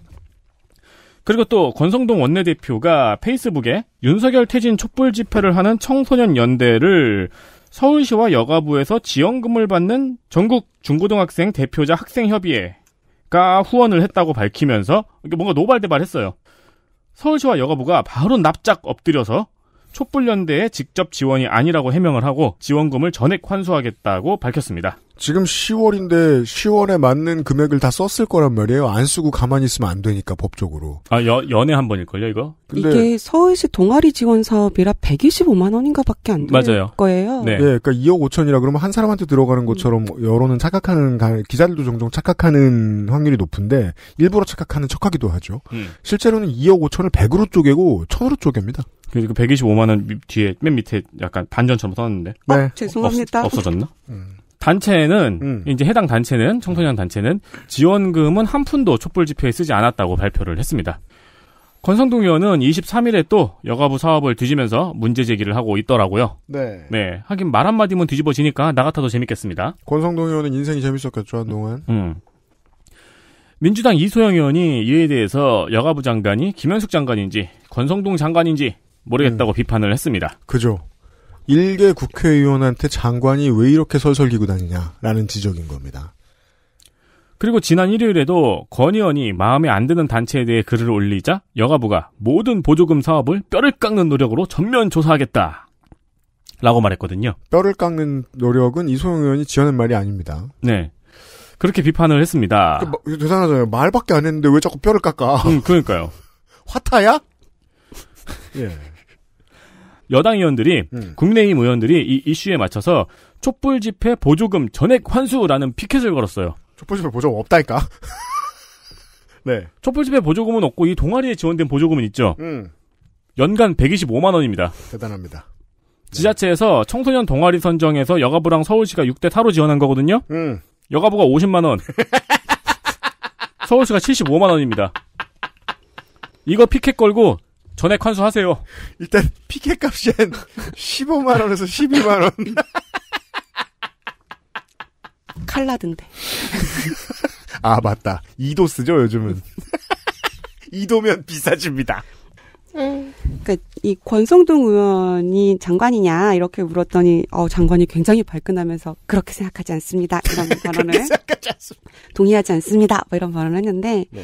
그리고 또 권성동 원내대표가 페이스북에 윤석열 퇴진 촛불 집회를 하는 청소년 연대를 서울시와 여가부에서 지원금을 받는 전국 중고등학생 대표자 학생협의회가 후원을 했다고 밝히면서 뭔가 노발대발했어요. 서울시와 여가부가 바로 납작 엎드려서 촛불연대에 직접 지원이 아니라고 해명을 하고 지원금을 전액 환수하겠다고 밝혔습니다. 지금 10월인데 10월에 맞는 금액을 다 썼을 거란 말이에요. 안 쓰고 가만히 있으면 안 되니까 법적으로. 아, 연애 한 번일걸요 이거? 근데 이게 서울시 동아리 지원 사업이라 125만 원인가 밖에 안 될 거예요. 네. 그러니까 2억 5천이라 그러면 한 사람한테 들어가는 것처럼 여론은 착각하는, 기자들도 종종 착각하는 확률이 높은데 일부러 착각하는 척하기도 하죠. 실제로는 2억 5천을 100으로 쪼개고 1000으로 쪼갭니다. 그리고 125만 원 뒤에 맨 밑에 약간 반전처럼 써놨는데. 네. 죄송합니다. 없어졌나? 단체는 이제 해당 단체는 청소년 단체는 지원금은 한 푼도 촛불 집회에 쓰지 않았다고 발표를 했습니다. 권성동 의원은 23일에 또 여가부 사업을 뒤지면서 문제 제기를 하고 있더라고요. 네. 네. 하긴 말 한마디면 뒤집어지니까 나 같아도 재밌겠습니다. 권성동 의원은 인생이 재밌었겠죠, 한동안. 민주당 이소영 의원이 이에 대해서 여가부 장관이 김현숙 장관인지 권성동 장관인지 모르겠다고 비판을 했습니다. 그죠. 일개 국회의원한테 장관이 왜 이렇게 설설기고 다니냐라는 지적인 겁니다. 그리고 지난 일요일에도 권 의원이 마음에 안 드는 단체에 대해 글을 올리자 여가부가 모든 보조금 사업을 뼈를 깎는 노력으로 전면 조사하겠다 라고 말했거든요. 뼈를 깎는 노력은 이소영 의원이 지어낸 말이 아닙니다. 네. 그렇게 비판을 했습니다. 대단하잖아요. 말밖에 안 했는데 왜 자꾸 뼈를 깎아? 그러니까요. 화타야? 예. 여당 의원들이 국민의힘 의원들이 이 이슈에 맞춰서 촛불 집회 보조금 전액 환수라는 피켓을 걸었어요. 촛불 집회 보조금 없다니까. 네. 촛불 집회 보조금은 없고 이 동아리에 지원된 보조금은 있죠. 연간 125만 원입니다. 대단합니다. 지자체에서 청소년 동아리 선정해서 여가부랑 서울시가 6대 4로 지원한 거거든요. 여가부가 50만 원. 서울시가 75만 원입니다. 이거 피켓 걸고 전액 환수하세요. 일단 피켓 값이 한 15만 원에서 12만 원. 칼라든데. 아 맞다. 2도 쓰죠 요즘은. 2도면 비싸집니다. 그러니까 이 권성동 의원이 장관이냐 이렇게 물었더니 장관이 굉장히 발끈하면서 그렇게 생각하지 않습니다. 이런 발언을 동의하지 않습니다. 뭐 이런 발언을 했는데 네.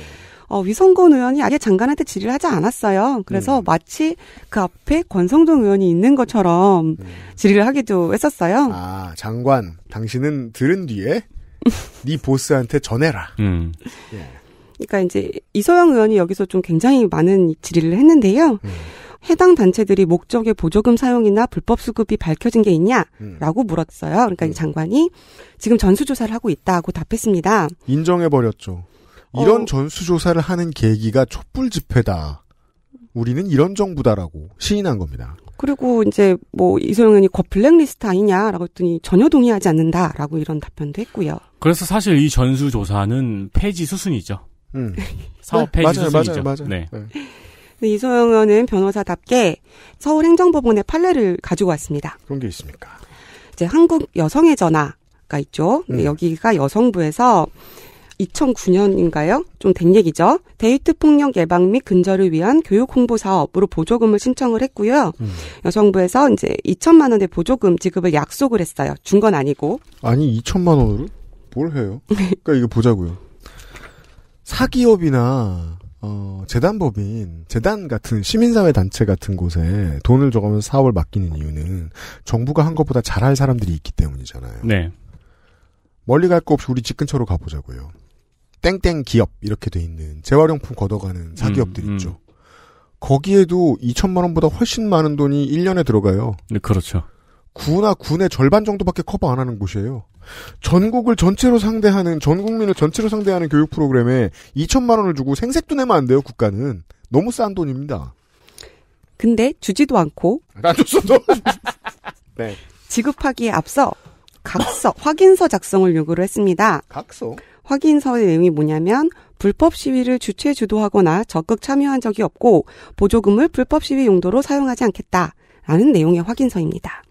위성건 의원이 아예 장관한테 질의를 하지 않았어요. 그래서 마치 그 앞에 권성동 의원이 있는 것처럼 질의를 하기도 했었어요. 아 장관 당신은 들은 뒤에 네 보스한테 전해라. 예. 그러니까 이제 이소영 의원이 여기서 좀 굉장히 많은 질의를 했는데요. 해당 단체들이 목적의 보조금 사용이나 불법 수급이 밝혀진 게 있냐라고 물었어요. 그러니까 이 장관이 지금 전수조사를 하고 있다고 답했습니다. 인정해버렸죠. 이런 전수조사를 하는 계기가 촛불 집회다. 우리는 이런 정부다라고 시인한 겁니다. 그리고 이제 이소영 의원이 블랙리스트 아니냐라고 했더니 전혀 동의하지 않는다라고 이런 답변도 했고요. 그래서 사실 이 전수조사는 폐지 수순이죠. 사업 폐지 수순이죠. 맞아요. 네. 이소영 의원은 변호사답게 서울행정법원에 판례를 가지고 왔습니다. 그런 게 있습니까? 이제 한국 여성의 전화가 있죠. 여기가 여성부에서 2009년인가요? 좀 된 얘기죠. 데이트 폭력 예방 및 근절을 위한 교육 홍보 사업으로 보조금을 신청을 했고요. 여성부에서 이제 2천만 원의 보조금 지급을 약속을 했어요. 준 건 아니고. 아니 2천만 원으로? 뭘 해요? 그러니까 이거 보자고요. 사기업이나 재단법인, 재단 같은 시민사회 단체 같은 곳에 돈을 줘가면서 사업을 맡기는 이유는 정부가 한 것보다 잘할 사람들이 있기 때문이잖아요. 네. 멀리 갈 거 없이 우리 집 근처로 가보자고요. 땡땡 기업 이렇게 돼 있는 재활용품 걷어가는 사기업들 있죠. 거기에도 2천만 원보다 훨씬 많은 돈이 1년에 들어가요. 네, 그렇죠. 구나 군의 절반 정도밖에 커버 안 하는 곳이에요. 전국을 전체로 상대하는, 전 국민을 전체로 상대하는 교육 프로그램에 2천만 원을 주고 생색도 내면 안 돼요, 국가는. 너무 싼 돈입니다. 근데 주지도 않고. 안 줬어도. 네. 지급하기에 앞서 각서, 확인서 작성을 요구를 했습니다. 각서? 확인서의 내용이 뭐냐면 불법 시위를 주최 주도하거나 적극 참여한 적이 없고 보조금을 불법 시위 용도로 사용하지 않겠다라는 내용의 확인서입니다.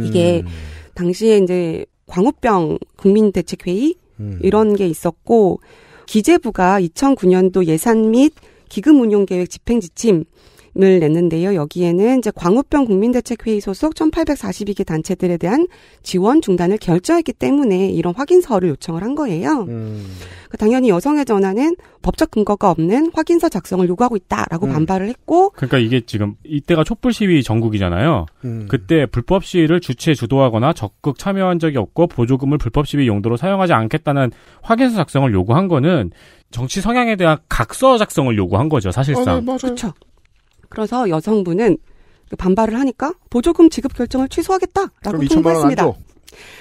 이게 당시에 이제 광우병 국민대책회의 이런 게 있었고 기재부가 2009년도 예산 및 기금 운용 계획 집행 지침을 냈는데요. 여기에는 이제 광우병 국민대책회의 소속 1842개 단체들에 대한 지원 중단을 결정했기 때문에 이런 확인서를 요청을 한 거예요. 당연히 여성의 전화는 법적 근거가 없는 확인서 작성을 요구하고 있다라고 반발을 했고. 그러니까 이게 지금 이때가 촛불 시위 전국이잖아요. 그때 불법 시위를 주최 주도하거나 적극 참여한 적이 없고 보조금을 불법 시위 용도로 사용하지 않겠다는 확인서 작성을 요구한 거는 정치 성향에 대한 각서 작성을 요구한 거죠, 사실상. 네, 맞아요. 그렇죠. 그래서 여성부는 반발을 하니까 보조금 지급 결정을 취소하겠다라고 통보했습니다.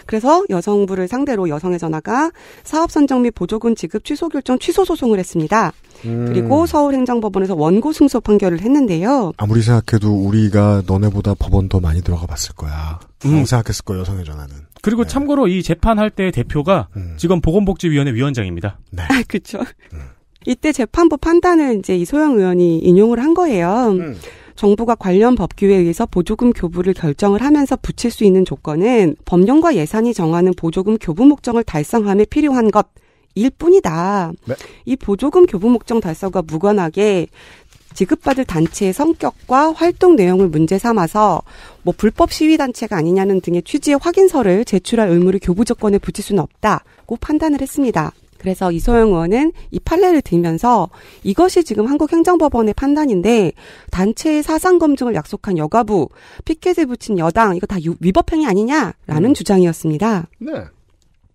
그래서 여성부를 상대로 여성의 전화가 사업 선정 및 보조금 지급 취소 결정 취소 소송을 했습니다. 그리고 서울행정법원에서 원고 승소 판결을 했는데요. 아무리 생각해도 우리가 너네보다 법원 더 많이 들어가 봤을 거야. 생각했을 거예요, 여성의 전화는. 그리고 참고로 이 재판할 때의 대표가 지금 보건복지위원회 위원장입니다. 네. 그렇죠. 이때 재판부 판단을 이제 이소영 의원이 인용을 한 거예요. 정부가 관련 법규에 의해서 보조금 교부를 결정을 하면서 붙일 수 있는 조건은 법령과 예산이 정하는 보조금 교부 목적을 달성함에 필요한 것일 뿐이다. 네. 이 보조금 교부 목적 달성과 무관하게 지급받을 단체의 성격과 활동 내용을 문제 삼아서 뭐 불법 시위 단체가 아니냐는 등의 취지의 확인서를 제출할 의무를 교부 조건에 붙일 수는 없다고 판단을 했습니다. 그래서 이소영 의원은 이 판례를 들면서 이것이 지금 한국행정법원의 판단인데 단체의 사상 검증을 약속한 여가부, 피켓을 붙인 여당 이거 다 위법행위 아니냐라는 주장이었습니다. 네.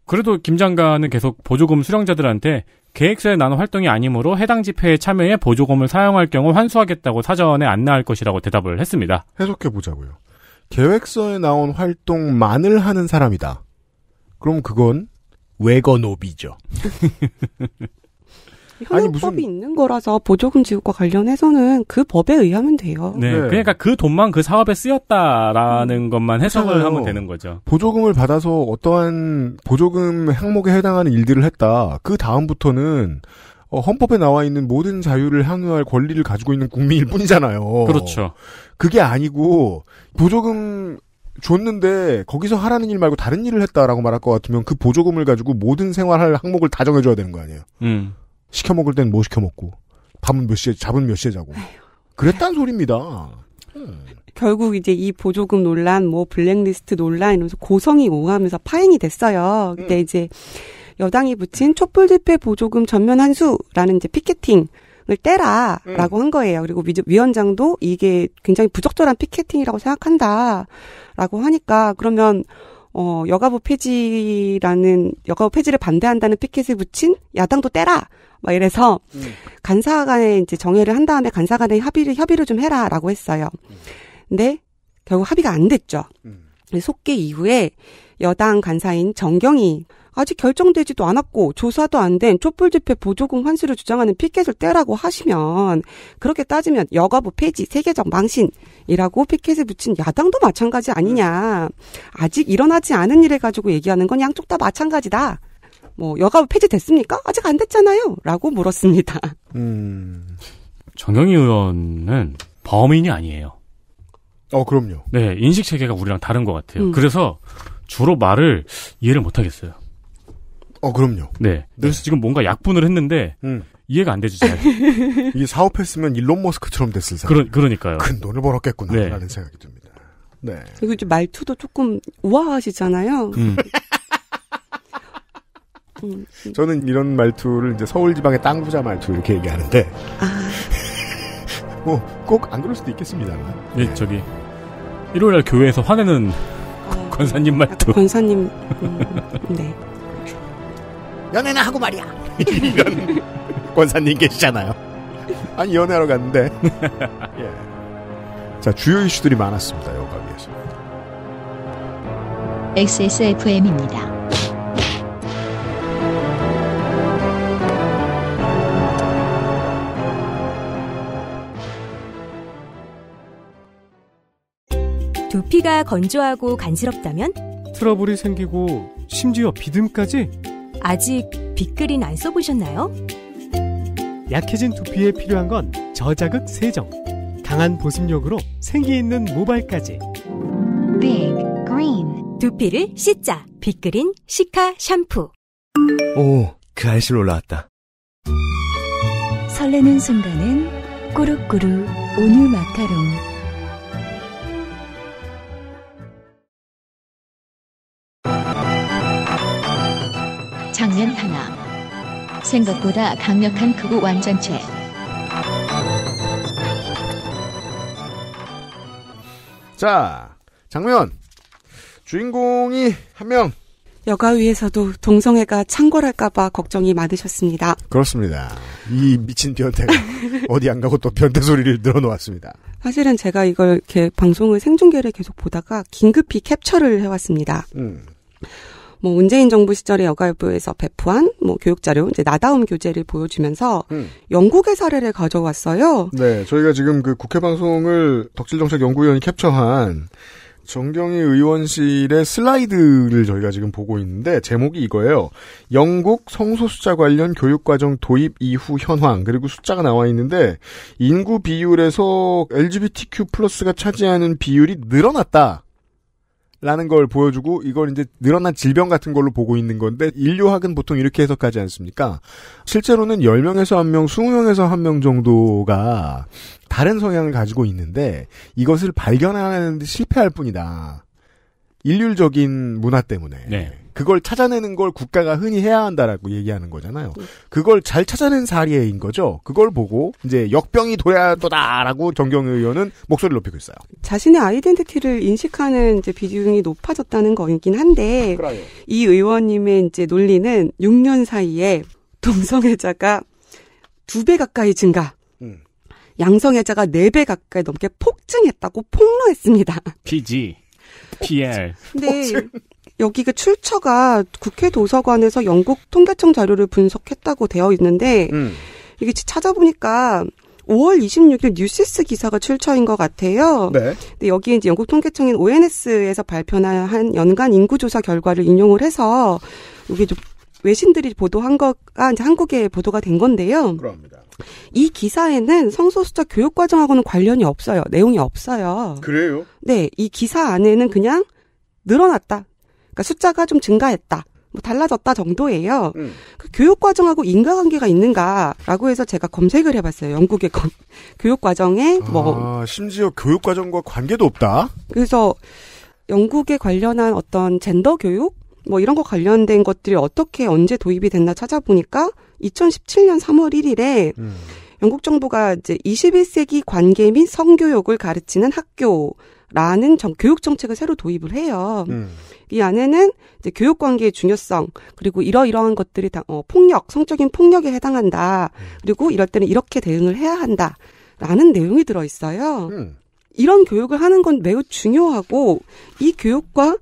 그래도 김 장관은 계속 보조금 수령자들한테 계획서에 나눈 활동이 아니므로 해당 집회에 참여해 보조금을 사용할 경우 환수하겠다고 사전에 안내할 것이라고 대답을 했습니다. 해석해보자고요. 계획서에 나온 활동만을 하는 사람이다. 그럼 그건 외거노비죠. 현행법이 있는 거라서 보조금 지급과 관련해서는 그 법에 의하면 돼요. 네, 그러니까 그 돈만 그 사업에 쓰였다라는 것만 해석을 그렇잖아요. 하면 되는 거죠. 보조금을 받아서 어떠한 보조금 항목에 해당하는 일들을 했다. 그 다음부터는 헌법에 나와 있는 모든 자유를 향유할 권리를 가지고 있는 국민일 뿐이잖아요. 그렇죠. 그게 아니고 보조금 줬는데 거기서 하라는 일 말고 다른 일을 했다라고 말할 것 같으면 그 보조금을 가지고 모든 생활할 항목을 다 정해줘야 되는 거 아니에요. 시켜 먹을 땐 뭐 시켜 먹고 밥은 몇 시에 잡은 몇 시에 자고 그랬단 소리입니다. 결국 이제 이 보조금 논란, 뭐 블랙리스트 논란 이러면서 고성이 오가면서 파행이 됐어요. 그때 이제 여당이 붙인 촛불 집회 보조금 전면 환수라는 이제 피켓팅을 떼라라고 한 거예요. 그리고 위원장도 이게 굉장히 부적절한 피켓팅이라고 생각한다라고 하니까 그러면 여가부 폐지를 반대한다는 피켓을 붙인 야당도 떼라. 막 이래서 간사 간에 이제 정회를 한 다음에 간사 간에 협의를 좀 해라라고 했어요. 근데 결국 합의가 안 됐죠. 속개 이후에 여당 간사인 정경이 아직 결정되지도 않았고 조사도 안 된 촛불 집회 보조금 환수를 주장하는 피켓을 떼라고 하시면 그렇게 따지면 여가부 폐지, 세계적 망신이라고 피켓을 붙인 야당도 마찬가지 아니냐. 아직 일어나지 않은 일을 가지고 얘기하는 건 양쪽 다 마찬가지다. 뭐 여가부 폐지 됐습니까? 아직 안 됐잖아요. 라고 물었습니다. 정경희 의원은 범인이 아니에요. 그럼요. 네, 인식체계가 우리랑 다른 것 같아요. 그래서 주로 말을 이해를 못하겠어요. 그럼요. 네. 그래서 지금 뭔가 약분을 했는데 이해가 안 되죠. 잘. 이게 사업했으면 일론 머스크처럼 됐을 사람. 그러니까요. 큰 돈을 벌었겠구나 네. 라는 생각이 듭니다. 네. 그리고 이제 말투도 조금 우아하시잖아요. 저는 이런 말투를 이제 서울 지방의 땅 부자 말투 이렇게 얘기하는데 뭐 꼭 안 그럴 수도 있겠습니다만. 네, 저기 일요일날 교회에서 화내는 권사님 말투. 권사님. 네. 연애나 하고 말이야. 이런 권사님 계시잖아요. 아니 연애하러 갔는데. 예. 자, 주요 이슈들이 많았습니다. 여가위에서. XSFM입니다. 두피가 건조하고 간지럽다면? 트러블이 생기고 심지어 비듬까지? 아직 빅그린 안 써보셨나요? 약해진 두피에 필요한 건 저자극 세정, 강한 보습력으로 생기 있는 모발까지. 빅 그린. 두피를 씻자. 빅그린 시카 샴푸. 오, 그 알실 올라왔다. 설레는 순간은 꾸룩꾸룩 온유 마카롱. 장면 하나. 생각보다 강력한 극우 완전체. 자, 장면. 주인공이 한 명. 여가 위에서도 동성애가 창궐할까봐 걱정이 많으셨습니다. 그렇습니다. 이 미친 변태가 어디 안 가고 또 변태 소리를 늘어놓았습니다. 사실은 제가 이걸 이렇게 방송을 생중계를 계속 보다가 긴급히 캡처를 해왔습니다. 문재인 정부 시절에 여가부에서 배포한 교육자료, 이제 나다움 교재를 보여주면서 영국의 사례를 가져왔어요. 네, 저희가 지금 그 국회 방송을 덕질정책연구위원이 캡처한 정경희 의원실의 슬라이드를 저희가 지금 보고 있는데 제목이 이거예요. 영국 성소수자 관련 교육과정 도입 이후 현황, 그리고 숫자가 나와 있는데 인구 비율에서 LGBTQ+가 차지하는 비율이 늘어났다. 라는 걸 보여주고 이걸 이제 늘어난 질병 같은 걸로 보고 있는 건데 인류학은 보통 이렇게 해석하지 않습니까? 실제로는 10명에서 1명, 20명에서 1명 정도가 다른 성향을 가지고 있는데 이것을 발견하는 데 실패할 뿐이다. 일률적인 문화 때문에. 네. 그걸 찾아내는 걸 국가가 흔히 해야 한다라고 얘기하는 거잖아요. 그걸 잘 찾아낸 사례인 거죠. 그걸 보고 이제 역병이 도야도다라고 정경희 의원은 목소리를 높이고 있어요. 자신의 아이덴티티를 인식하는 이제 비중이 높아졌다는 거이긴 한데 그래요. 이 의원님의 이제 논리는 6년 사이에 동성애자가 2배 가까이 증가. 양성애자가 4배 가까이 넘게 폭증했다고 폭로했습니다. PG, PL. 근데 여기가 출처가 국회 도서관에서 영국 통계청 자료를 분석했다고 되어 있는데 이게 찾아보니까 5월 26일 뉴시스 기사가 출처인 것 같아요. 네. 근데 여기에 이제 영국 통계청인 ONS에서 발표한 연간 인구조사 결과를 인용을 해서 이게 좀 외신들이 보도한 거가 이제 한국에 보도가 된 건데요. 그렇습니다. 이 기사에는 성소수자 교육과정하고는 관련이 없어요. 내용이 없어요. 그래요? 네, 이 기사 안에는 그냥 늘어났다. 그러니까 숫자가 좀 증가했다. 달라졌다 정도예요. 그 교육과정하고 인과관계가 있는가라고 해서 제가 검색을 해봤어요. 영국의 교육과정에 심지어 교육과정과 관계도 없다? 그래서 영국에 관련한 어떤 젠더 교육? 이런 거 관련된 것들이 어떻게 언제 도입이 됐나 찾아보니까 2017년 3월 1일에 영국 정부가 이제 21세기 관계 및 성교육을 가르치는 학교라는 교육 정책을 새로 도입을 해요. 이 안에는 이제 교육 관계의 중요성, 그리고 이러이러한 것들이 다 폭력, 성적인 폭력에 해당한다. 그리고 이럴 때는 이렇게 대응을 해야 한다라는 내용이 들어 있어요. 이런 교육을 하는 건 매우 중요하고 이 교육과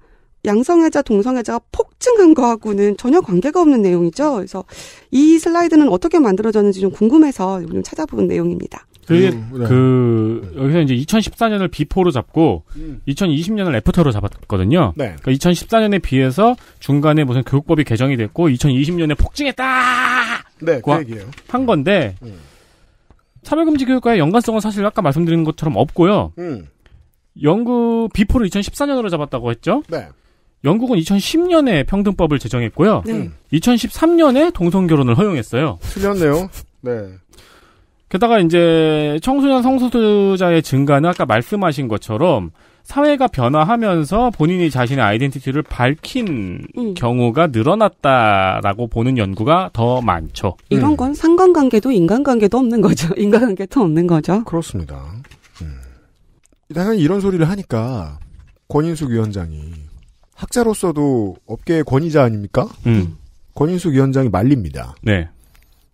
양성애자, 동성애자가 폭증한 거하고는 전혀 관계가 없는 내용이죠. 그래서 이 슬라이드는 어떻게 만들어졌는지 좀 궁금해서 좀 찾아본 내용입니다. 여기서 이제 2014년을 비포로 잡고 2020년을 애프터로 잡았거든요. 네. 그러니까 2014년에 비해서 중간에 무슨 교육법이 개정이 됐고 2020년에 폭증했다. 네, 그 얘기예요. 한 건데 차별금지 교육과의 연관성은 사실 아까 말씀드린 것처럼 없고요. 영국 비포를 2014년으로 잡았다고 했죠. 네. 영국은 2010년에 평등법을 제정했고요. 네. 2013년에 동성결혼을 허용했어요. 틀렸네요. 네. 게다가 이제 청소년 성소수자의 증가는 아까 말씀하신 것처럼 사회가 변화하면서 본인이 자신의 아이덴티티를 밝힌 경우가 늘어났다라고 보는 연구가 더 많죠. 이런 건 상관관계도 인간관계도 없는 거죠. 인간관계도 없는 거죠. 그렇습니다. 당연히 이런 소리를 하니까 권인숙 위원장이 학자로서도 업계의 권위자 아닙니까? 권인숙 위원장이 말립니다. 네.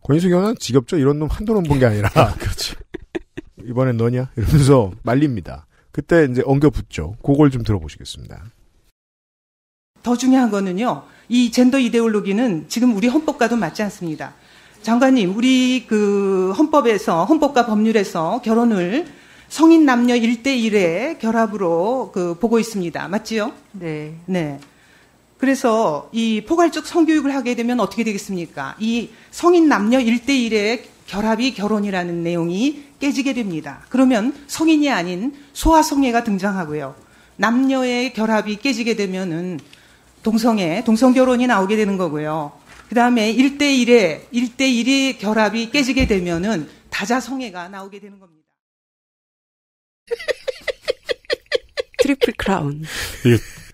권인숙 위원은 지겹죠? 이런 놈 한두 번 본 게 아니라. 그렇지. 이번엔 너냐? 이러면서 말립니다. 그때 이제 엉겨붙죠. 그걸 좀 들어보시겠습니다. 더 중요한 거는요. 이 젠더 이데올로기는 지금 우리 헌법과도 맞지 않습니다. 장관님, 우리 헌법과 법률에서 결혼을 성인 남녀 1대1의 결합으로 보고 있습니다. 맞지요? 네. 네. 그래서 이 포괄적 성교육을 하게 되면 어떻게 되겠습니까? 이 성인 남녀 1대1의 결합이 결혼이라는 내용이 깨지게 됩니다. 그러면 성인이 아닌 소아성애가 등장하고요. 남녀의 결합이 깨지게 되면은 동성 결혼이 나오게 되는 거고요. 그 다음에 1대1의 결합이 깨지게 되면은 다자성애가 나오게 되는 겁니다. 트리플 크라운.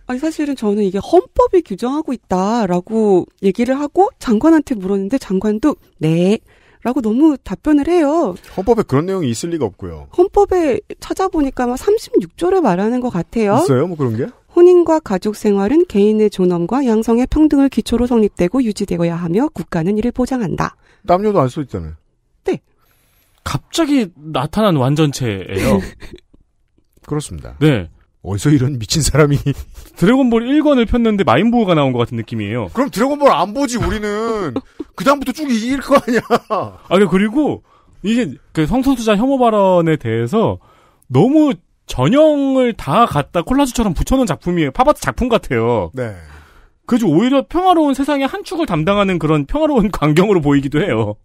아니, 사실은 저는 이게 헌법이 규정하고 있다라고 얘기를 하고 장관한테 물었는데 장관도 네. 라고 너무 답변을 해요. 헌법에 그런 내용이 있을 리가 없고요. 헌법에 찾아보니까 막 36조를 말하는 것 같아요. 있어요? 뭐 그런 게? 혼인과 가족 생활은 개인의 존엄과 양성의 평등을 기초로 성립되고 유지되어야 하며 국가는 이를 보장한다. 남녀도 알 수 있잖아요. 네. 갑자기 나타난 완전체예요. 그렇습니다. 네. 어디서 이런 미친 사람이 드래곤볼 1권을 폈는데 마인부호가 나온 것 같은 느낌이에요. 그럼 드래곤볼 안 보지 우리는. 그 다음부터 쭉 이길 거 아니야. 그리고 이게 그 성소수자 혐오 발언에 대해서 너무 전형을 다 갖다 콜라주처럼 붙여놓은 작품이에요. 팝아트 작품 같아요. 네. 그래서 오히려 평화로운 세상의 한 축을 담당하는 그런 평화로운 광경으로 보이기도 해요.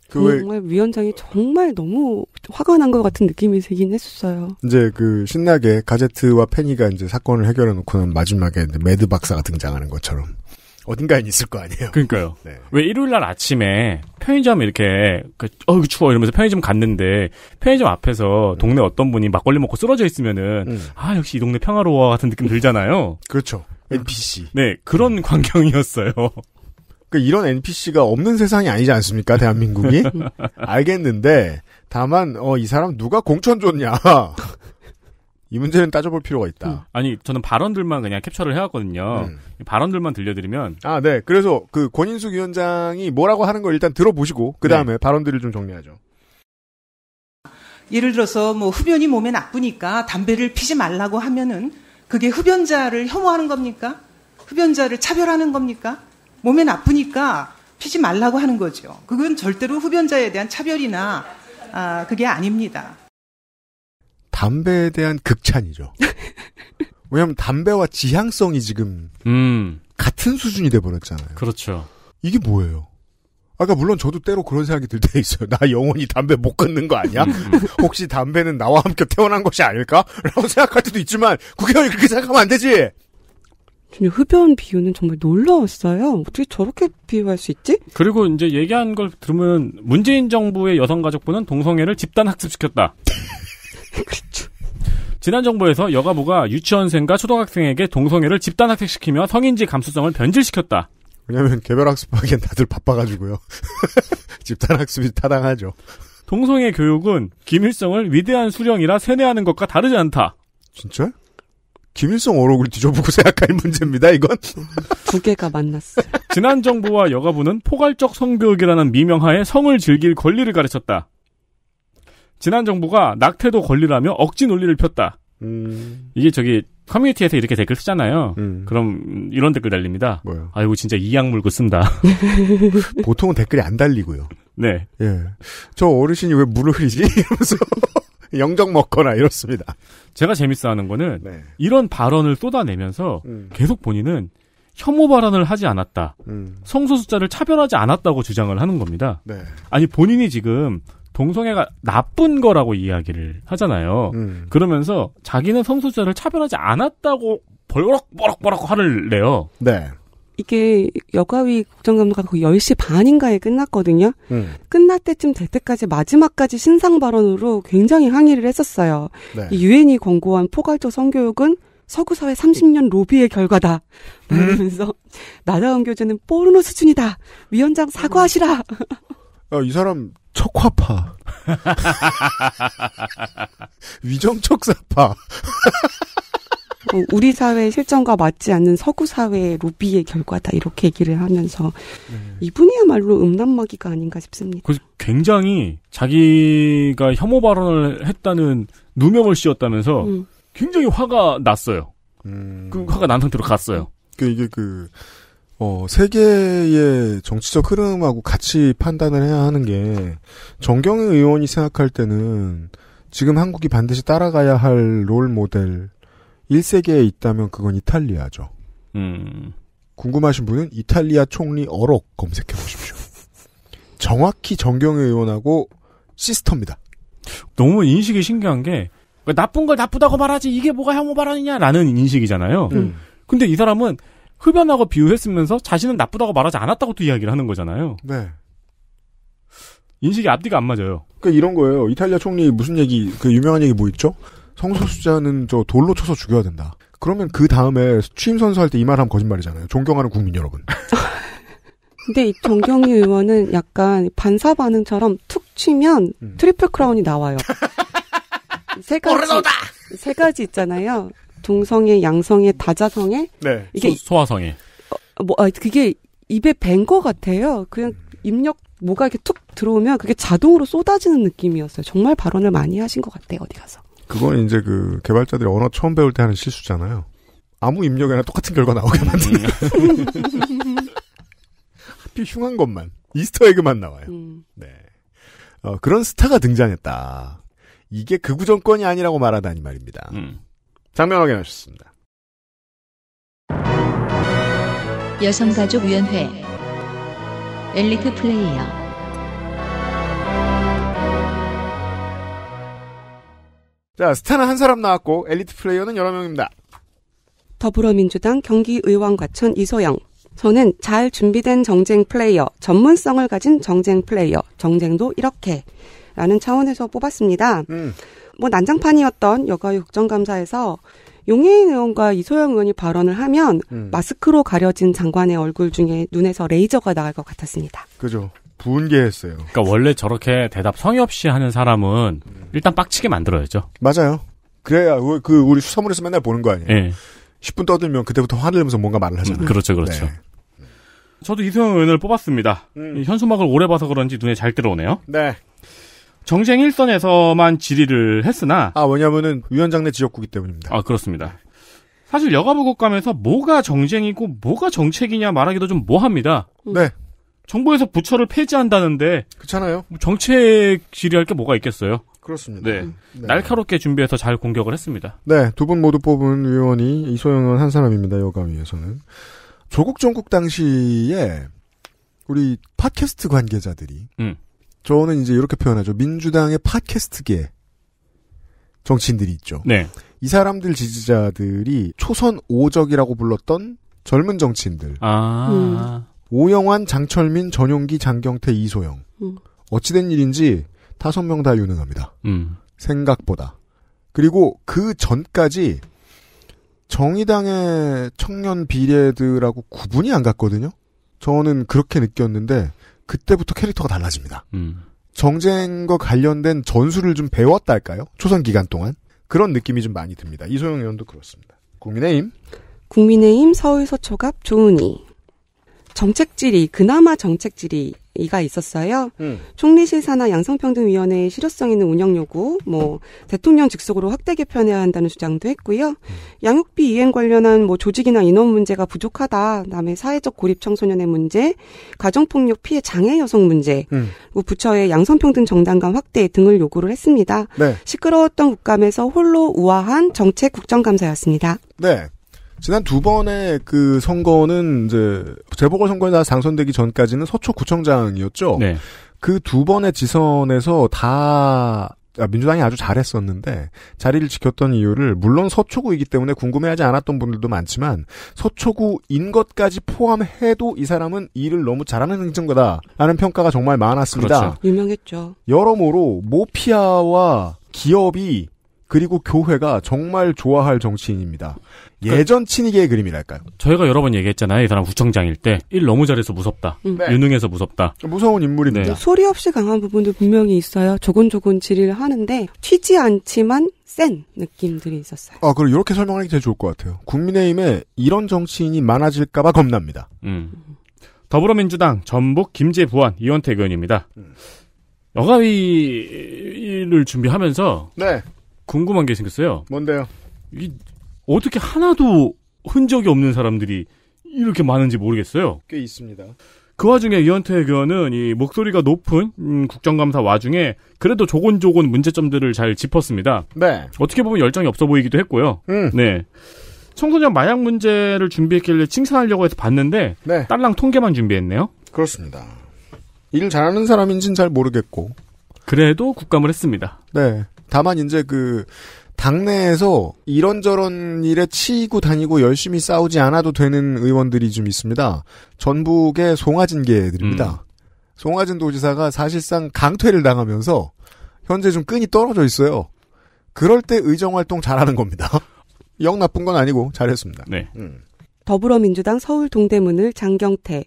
정말 위원장이 정말 너무 화가 난 것 같은 느낌이 들긴 했었어요. 이제 신나게 가제트와 페니가 이제 사건을 해결해 놓고는 마지막에 매드 박사가 등장하는 것처럼 어딘가엔 있을 거 아니에요. 그러니까요. 네. 왜 일요일날 아침에 편의점 이렇게 추워 이러면서 편의점 갔는데 편의점 앞에서 동네 어떤 분이 막걸리 먹고 쓰러져 있으면은 역시 이 동네 평화로워 같은 느낌 들잖아요. 그렇죠. NPC. 네, 그런 광경이었어요. 이런 NPC가 없는 세상이 아니지 않습니까, 대한민국이? 알겠는데, 다만, 이 사람 누가 공천 줬냐. 이 문제는 따져볼 필요가 있다. 아니, 저는 발언들만 그냥 캡처를 해왔거든요. 발언들만 들려드리면. 네. 그래서 권인숙 위원장이 뭐라고 하는 걸 일단 들어보시고, 그 다음에 발언들을 좀 정리하죠. 예를 들어서 흡연이 몸에 나쁘니까 담배를 피지 말라고 하면은 그게 흡연자를 혐오하는 겁니까? 흡연자를 차별하는 겁니까? 몸에 나쁘니까 피지 말라고 하는 거죠. 그건 절대로 흡연자에 대한 차별이나 그게 아닙니다. 담배에 대한 극찬이죠. 왜냐하면 담배와 지향성이 지금 같은 수준이 돼버렸잖아요. 그렇죠. 이게 뭐예요? 물론 저도 때로 그런 생각이 들 때 있어요. 나 영원히 담배 못 끊는 거 아니야? 혹시 담배는 나와 함께 태어난 것이 아닐까? 라고 생각할 때도 있지만 국회의원이 그렇게 생각하면 안 되지! 흡연 비유는 정말 놀라웠어요. 어떻게 저렇게 비유할 수 있지? 그리고 이제 얘기한 걸 들으면 문재인 정부의 여성가족부는 동성애를 집단 학습시켰다. 그렇죠. 지난 정부에서 여가부가 유치원생과 초등학생에게 동성애를 집단 학습시키며 성인지 감수성을 변질시켰다. 왜냐면 개별 학습하기엔 다들 바빠가지고요. 집단 학습이 타당하죠. 동성애 교육은 김일성을 위대한 수령이라 세뇌하는 것과 다르지 않다. 진짜? 김일성 어록을 뒤져보고 생각할 문제입니다, 이건. 두 개가 만났어요. 지난 정부와 여가부는 포괄적 성교육이라는 미명하에 성을 즐길 권리를 가르쳤다. 지난 정부가 낙태도 권리라며 억지 논리를 폈다. 이게 커뮤니티에서 이렇게 댓글 쓰잖아요. 그럼 이런 댓글 달립니다. 뭐요? 아이고 진짜 이악 물고 쓴다. 보통은 댓글이 안 달리고요. 네. 예. 저 어르신이 왜 물을 흐리지? 이러면서 영정 먹거나 이렇습니다. 제가 재밌어하는 거는 이런 발언을 쏟아내면서 계속 본인은 혐오 발언을 하지 않았다. 성소수자를 차별하지 않았다고 주장을 하는 겁니다. 네. 아니 본인이 지금 동성애가 나쁜 거라고 이야기를 하잖아요. 그러면서 자기는 성소수자를 차별하지 않았다고 버럭버럭 화를 내요. 네. 이게 여가위 국정감사가 거의 10시 반인가에 끝났거든요. 끝날 때쯤 될 때까지 마지막까지 신상 발언으로 굉장히 항의를 했었어요. 네. 이 유엔이 권고한 포괄적 성교육은 서구사회 30년 로비의 결과다. 말하면서 나다운 교재는 포르노 수준이다. 위원장 사과하시라. 이 사람 척화파. 위정척사파. 우리 사회의 실정과 맞지 않는 서구 사회의 로비의 결과다 이렇게 얘기를 하면서 이분이야말로 음란마귀가 아닌가 싶습니다. 그래서 굉장히 자기가 혐오 발언을 했다는 누명을 씌웠다면서 굉장히 화가 났어요. 그 화가 난 상태로 갔어요. 이게 세계의 정치적 흐름하고 같이 판단을 해야 하는 게 정경희 의원이 생각할 때는 지금 한국이 반드시 따라가야 할 롤 모델 1세계에 있다면 그건 이탈리아죠. 궁금하신 분은 이탈리아 총리 어록 검색해 보십시오. 정확히 정경희 의원하고 시스터입니다. 너무 인식이 신기한 게 나쁜 걸 나쁘다고 말하지 이게 뭐가 혐오 발언이냐라는 인식이잖아요. 근데 이 사람은 흡연하고 비유했으면서 자신은 나쁘다고 말하지 않았다고 또 이야기를 하는 거잖아요. 네. 인식이 앞뒤가 안 맞아요. 그러니까 이런 거예요. 이탈리아 총리 무슨 얘기, 그 유명한 얘기 뭐 있죠? 성소수자는 저 돌로 쳐서 죽여야 된다. 그러면 그 다음에 취임 선서할 때 이 말 하면 거짓말이잖아요. 존경하는 국민 여러분. 근데 이 정경희 의원은 약간 반사 반응처럼 툭 치면 트리플 크라운이 나와요. 세 가지 있잖아요. 동성애, 양성애, 다자성애. 네. 이게 소화성애. 그게 입에 밴 것 같아요. 그냥 입력 뭐가 이렇게 툭 들어오면 그게 자동으로 쏟아지는 느낌이었어요. 정말 발언을 많이 하신 것 같아요. 어디 가서. 그건 이제 그 개발자들이 언어 처음 배울 때 하는 실수잖아요. 아무 입력에나 똑같은 결과 나오게 만드는. 하필 흉한 것만, 이스터에그만 나와요. 네. 그런 스타가 등장했다. 이게 극우 정권이 아니라고 말하다니 말입니다. 장면 확인하셨습니다. 여성가족위원회 엘리트 플레이어 자, 스타는 한 사람 나왔고 엘리트 플레이어는 여러 명입니다. 더불어민주당 경기의원과천 이소영. 저는 잘 준비된 정쟁 플레이어, 전문성을 가진 정쟁 플레이어, 정쟁도 이렇게 라는 차원에서 뽑았습니다. 뭐 난장판이었던 여가위 국정감사에서 용해인 의원과 이소영 의원이 발언을 하면 마스크로 가려진 장관의 얼굴 중에 눈에서 레이저가 나갈 것 같았습니다. 그죠. 분개했어요. 그러니까 원래 저렇게 대답 성의 없이 하는 사람은 일단 빡치게 만들어야죠. 맞아요. 그래야 우리 수사물에서 맨날 보는 거 아니에요. 네. 10분 떠들면 그때부터 화를 내면서 뭔가 말을 하잖아요. 그렇죠. 네. 저도 이소영 의원을 뽑았습니다. 현수막을 오래 봐서 그런지 눈에 잘 들어오네요. 네. 정쟁 1선에서만 질의를 했으나 왜냐면은 위원장내 지역구기 때문입니다. 그렇습니다. 사실 여가부 국감에서 뭐가 정쟁이고 뭐가 정책이냐 말하기도 좀 뭐합니다. 네. 정부에서 부처를 폐지한다는데 그렇잖아요. 정책 질의할 게 뭐가 있겠어요. 그렇습니다. 네. 날카롭게 준비해서 잘 공격을 했습니다. 네. 두 분 모두 뽑은 의원이 이소영 의원 한 사람입니다. 여가위에서는. 조국 정국 당시에 우리 팟캐스트 관계자들이 저는 이제 이렇게 표현하죠. 민주당의 팟캐스트계 정치인들이 있죠. 네. 이 사람들 지지자들이 초선 오적이라고 불렀던 젊은 정치인들. 오영환, 장철민, 전용기, 장경태, 이소영. 어찌된 일인지 5명 다 유능합니다. 생각보다. 그리고 그 전까지 정의당의 청년 비례들하고 구분이 안 갔거든요. 저는 그렇게 느꼈는데 그때부터 캐릭터가 달라집니다. 정쟁과 관련된 전술을 좀 배웠달까요? 초선 기간 동안. 그런 느낌이 좀 많이 듭니다. 이소영 의원도 그렇습니다. 국민의힘 서울서초갑 조은희. 정책질의, 그나마 정책질의가 있었어요. 총리실 산하 양성평등위원회의 실효성 있는 운영 요구, 대통령 직속으로 확대 개편해야 한다는 주장도 했고요. 양육비 이행 관련한 조직이나 인원 문제가 부족하다. 그다음에 사회적 고립 청소년의 문제, 가정폭력 피해 장애 여성 문제, 부처의 양성평등 정당감 확대 등을 요구를 했습니다. 네. 시끄러웠던 국감에서 홀로 우아한 정책 국정감사였습니다. 네. 지난 2번의 그 선거는 이제 재보궐선거에 다 당선되기 전까지는 서초구청장이었죠. 네. 그 2번의 지선에서 다 민주당이 아주 잘했었는데 자리를 지켰던 이유를 물론 서초구이기 때문에 궁금해하지 않았던 분들도 많지만 서초구인 것까지 포함해도 이 사람은 일을 너무 잘하는 행정가다라는 평가가 정말 많았습니다. 그렇죠. 유명했죠. 여러모로 모피아와 기업이 그리고 교회가 정말 좋아할 정치인입니다. 예전 친이계의 그림이랄까요? 저희가 여러 번 얘기했잖아요. 이 사람 구청장일 때 일 너무 잘해서 무섭다. 네. 유능해서 무섭다. 무서운 인물입니다. 네. 소리 없이 강한 부분도 분명히 있어요. 조곤조곤 질의를 하는데 튀지 않지만 센 느낌들이 있었어요. 그럼 이렇게 설명하는 게 제일 좋을 것 같아요. 국민의힘에 이런 정치인이 많아질까 봐 겁납니다. 더불어민주당 전북 김제부안 이원택 의원입니다. 여가위를 준비하면서 네. 궁금한 게 생겼어요. 뭔데요? 어떻게 하나도 흔적이 없는 사람들이 이렇게 많은지 모르겠어요. 꽤 있습니다. 그 와중에 이현택 의원은 이 목소리가 높은 국정감사 와중에 그래도 조곤조곤 문제점들을 잘 짚었습니다. 네. 어떻게 보면 열정이 없어 보이기도 했고요. 네. 청소년 마약 문제를 준비했길래 칭찬하려고 해서 봤는데 네. 딸랑 통계만 준비했네요. 그렇습니다. 일 잘하는 사람인지는 잘 모르겠고 그래도 국감을 했습니다. 네. 다만 이제 당내에서 이런저런 일에 치이고 다니고 열심히 싸우지 않아도 되는 의원들이 좀 있습니다. 전북의 송하진계들입니다. 송하진 도지사가 사실상 강퇴를 당하면서 현재 좀 끈이 떨어져 있어요. 그럴 때 의정활동 잘하는 겁니다. 영 나쁜 건 아니고 잘했습니다. 네. 더불어민주당 서울 동대문을 장경태.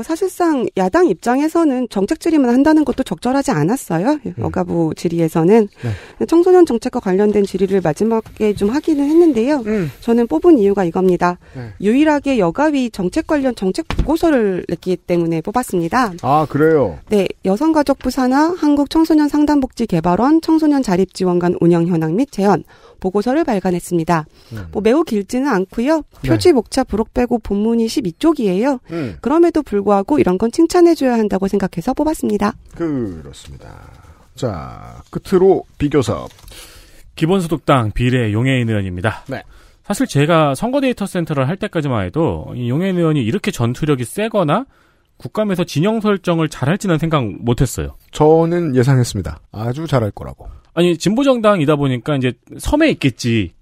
사실상 야당 입장에서는 정책 질의만 한다는 것도 적절하지 않았어요. 여가부 질의에서는. 네. 청소년 정책과 관련된 질의를 마지막에 좀 하기는 했는데요. 저는 뽑은 이유가 이겁니다. 네. 유일하게 여가위 정책 관련 정책 보고서를 냈기 때문에 뽑았습니다. 아, 그래요? 네. 여성가족부 산하, 한국청소년상담복지개발원, 청소년자립지원관 운영 현황 및 재현, 보고서를 발간했습니다. 매우 길지는 않고요. 표지, 목차, 부록 빼고 본문이 12쪽이에요. 그럼에도 불구하고 이런 건 칭찬해줘야 한다고 생각해서 뽑았습니다. 그렇습니다. 자, 끝으로 비교섭. 기본소득당 비례 용해인 의원입니다. 네. 사실 제가 선거 데이터 센터를 할 때까지만 해도 이 용해인 의원이 이렇게 전투력이 세거나 국감에서 진영 설정을 잘할지는 생각 못했어요. 저는 예상했습니다. 아주 잘할 거라고. 아니 진보정당이다 보니까 이제 섬에 있겠지.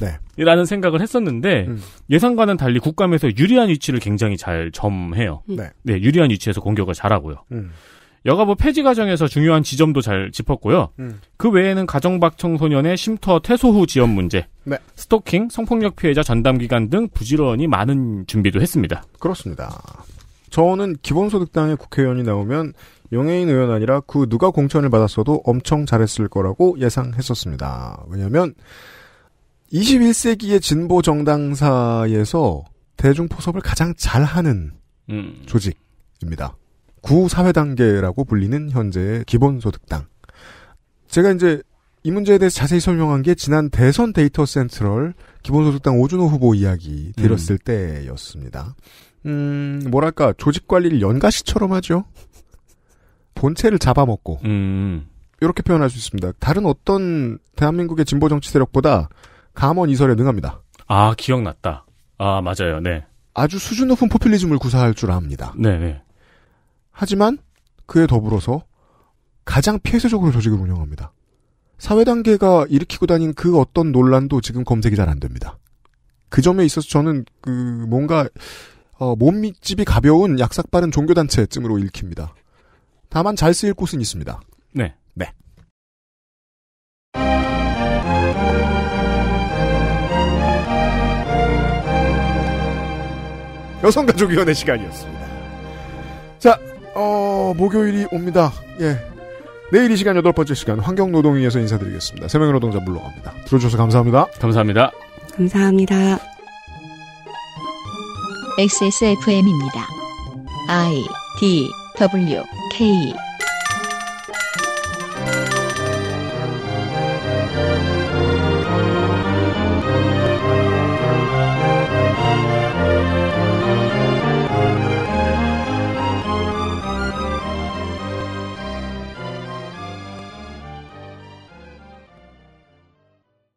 네. 라는 생각을 했었는데 예상과는 달리 국감에서 유리한 위치를 굉장히 잘 점해요. 네. 네, 유리한 위치에서 공격을 잘하고요. 여가부 폐지 과정에서 중요한 지점도 잘 짚었고요. 그 외에는 가정 밖 청소년의 쉼터 퇴소 후 지원 문제, 네. 스토킹, 성폭력 피해자 전담 기간 등 부지런히 많은 준비도 했습니다. 그렇습니다. 저는 기본소득당의 국회의원이 나오면 용해인 의원 아니라 그 누가 공천을 받았어도 엄청 잘했을 거라고 예상했었습니다. 왜냐하면 21세기의 진보 정당사에서 대중포섭을 가장 잘하는 조직입니다. 구사회단계라고 불리는 현재의 기본소득당. 제가 이제 이 문제에 대해서 자세히 설명한 게 지난 대선 데이터 센트럴 기본소득당 오준호 후보 이야기 드렸을 때였습니다. 뭐랄까 조직 관리를 연가시처럼 하죠. 본체를 잡아먹고 이렇게 표현할 수 있습니다. 다른 어떤 대한민국의 진보 정치 세력보다 감언 이설에 능합니다. 아, 기억났다. 아, 맞아요. 네. 아주 수준 높은 포퓰리즘을 구사할 줄 압니다. 네. 하지만 그에 더불어서 가장 폐쇄적으로 조직을 운영합니다. 사회단계가 일으키고 다닌 그 어떤 논란도 지금 검색이 잘 안 됩니다. 그 점에 있어서 저는 뭔가 몸집이 가벼운 약삭 빠른 종교단체쯤으로 읽힙니다. 다만 잘 쓰일 곳은 있습니다. 네. 네. 여성가족위원회 시간이었습니다. 자, 목요일이 옵니다. 예. 내일 이 시간 8번째 시간 환경노동위에서 인사드리겠습니다. 3명의 노동자 물러갑니다. 들어주셔서 감사합니다. 감사합니다. 감사합니다. XSFM입니다. I, D, W, K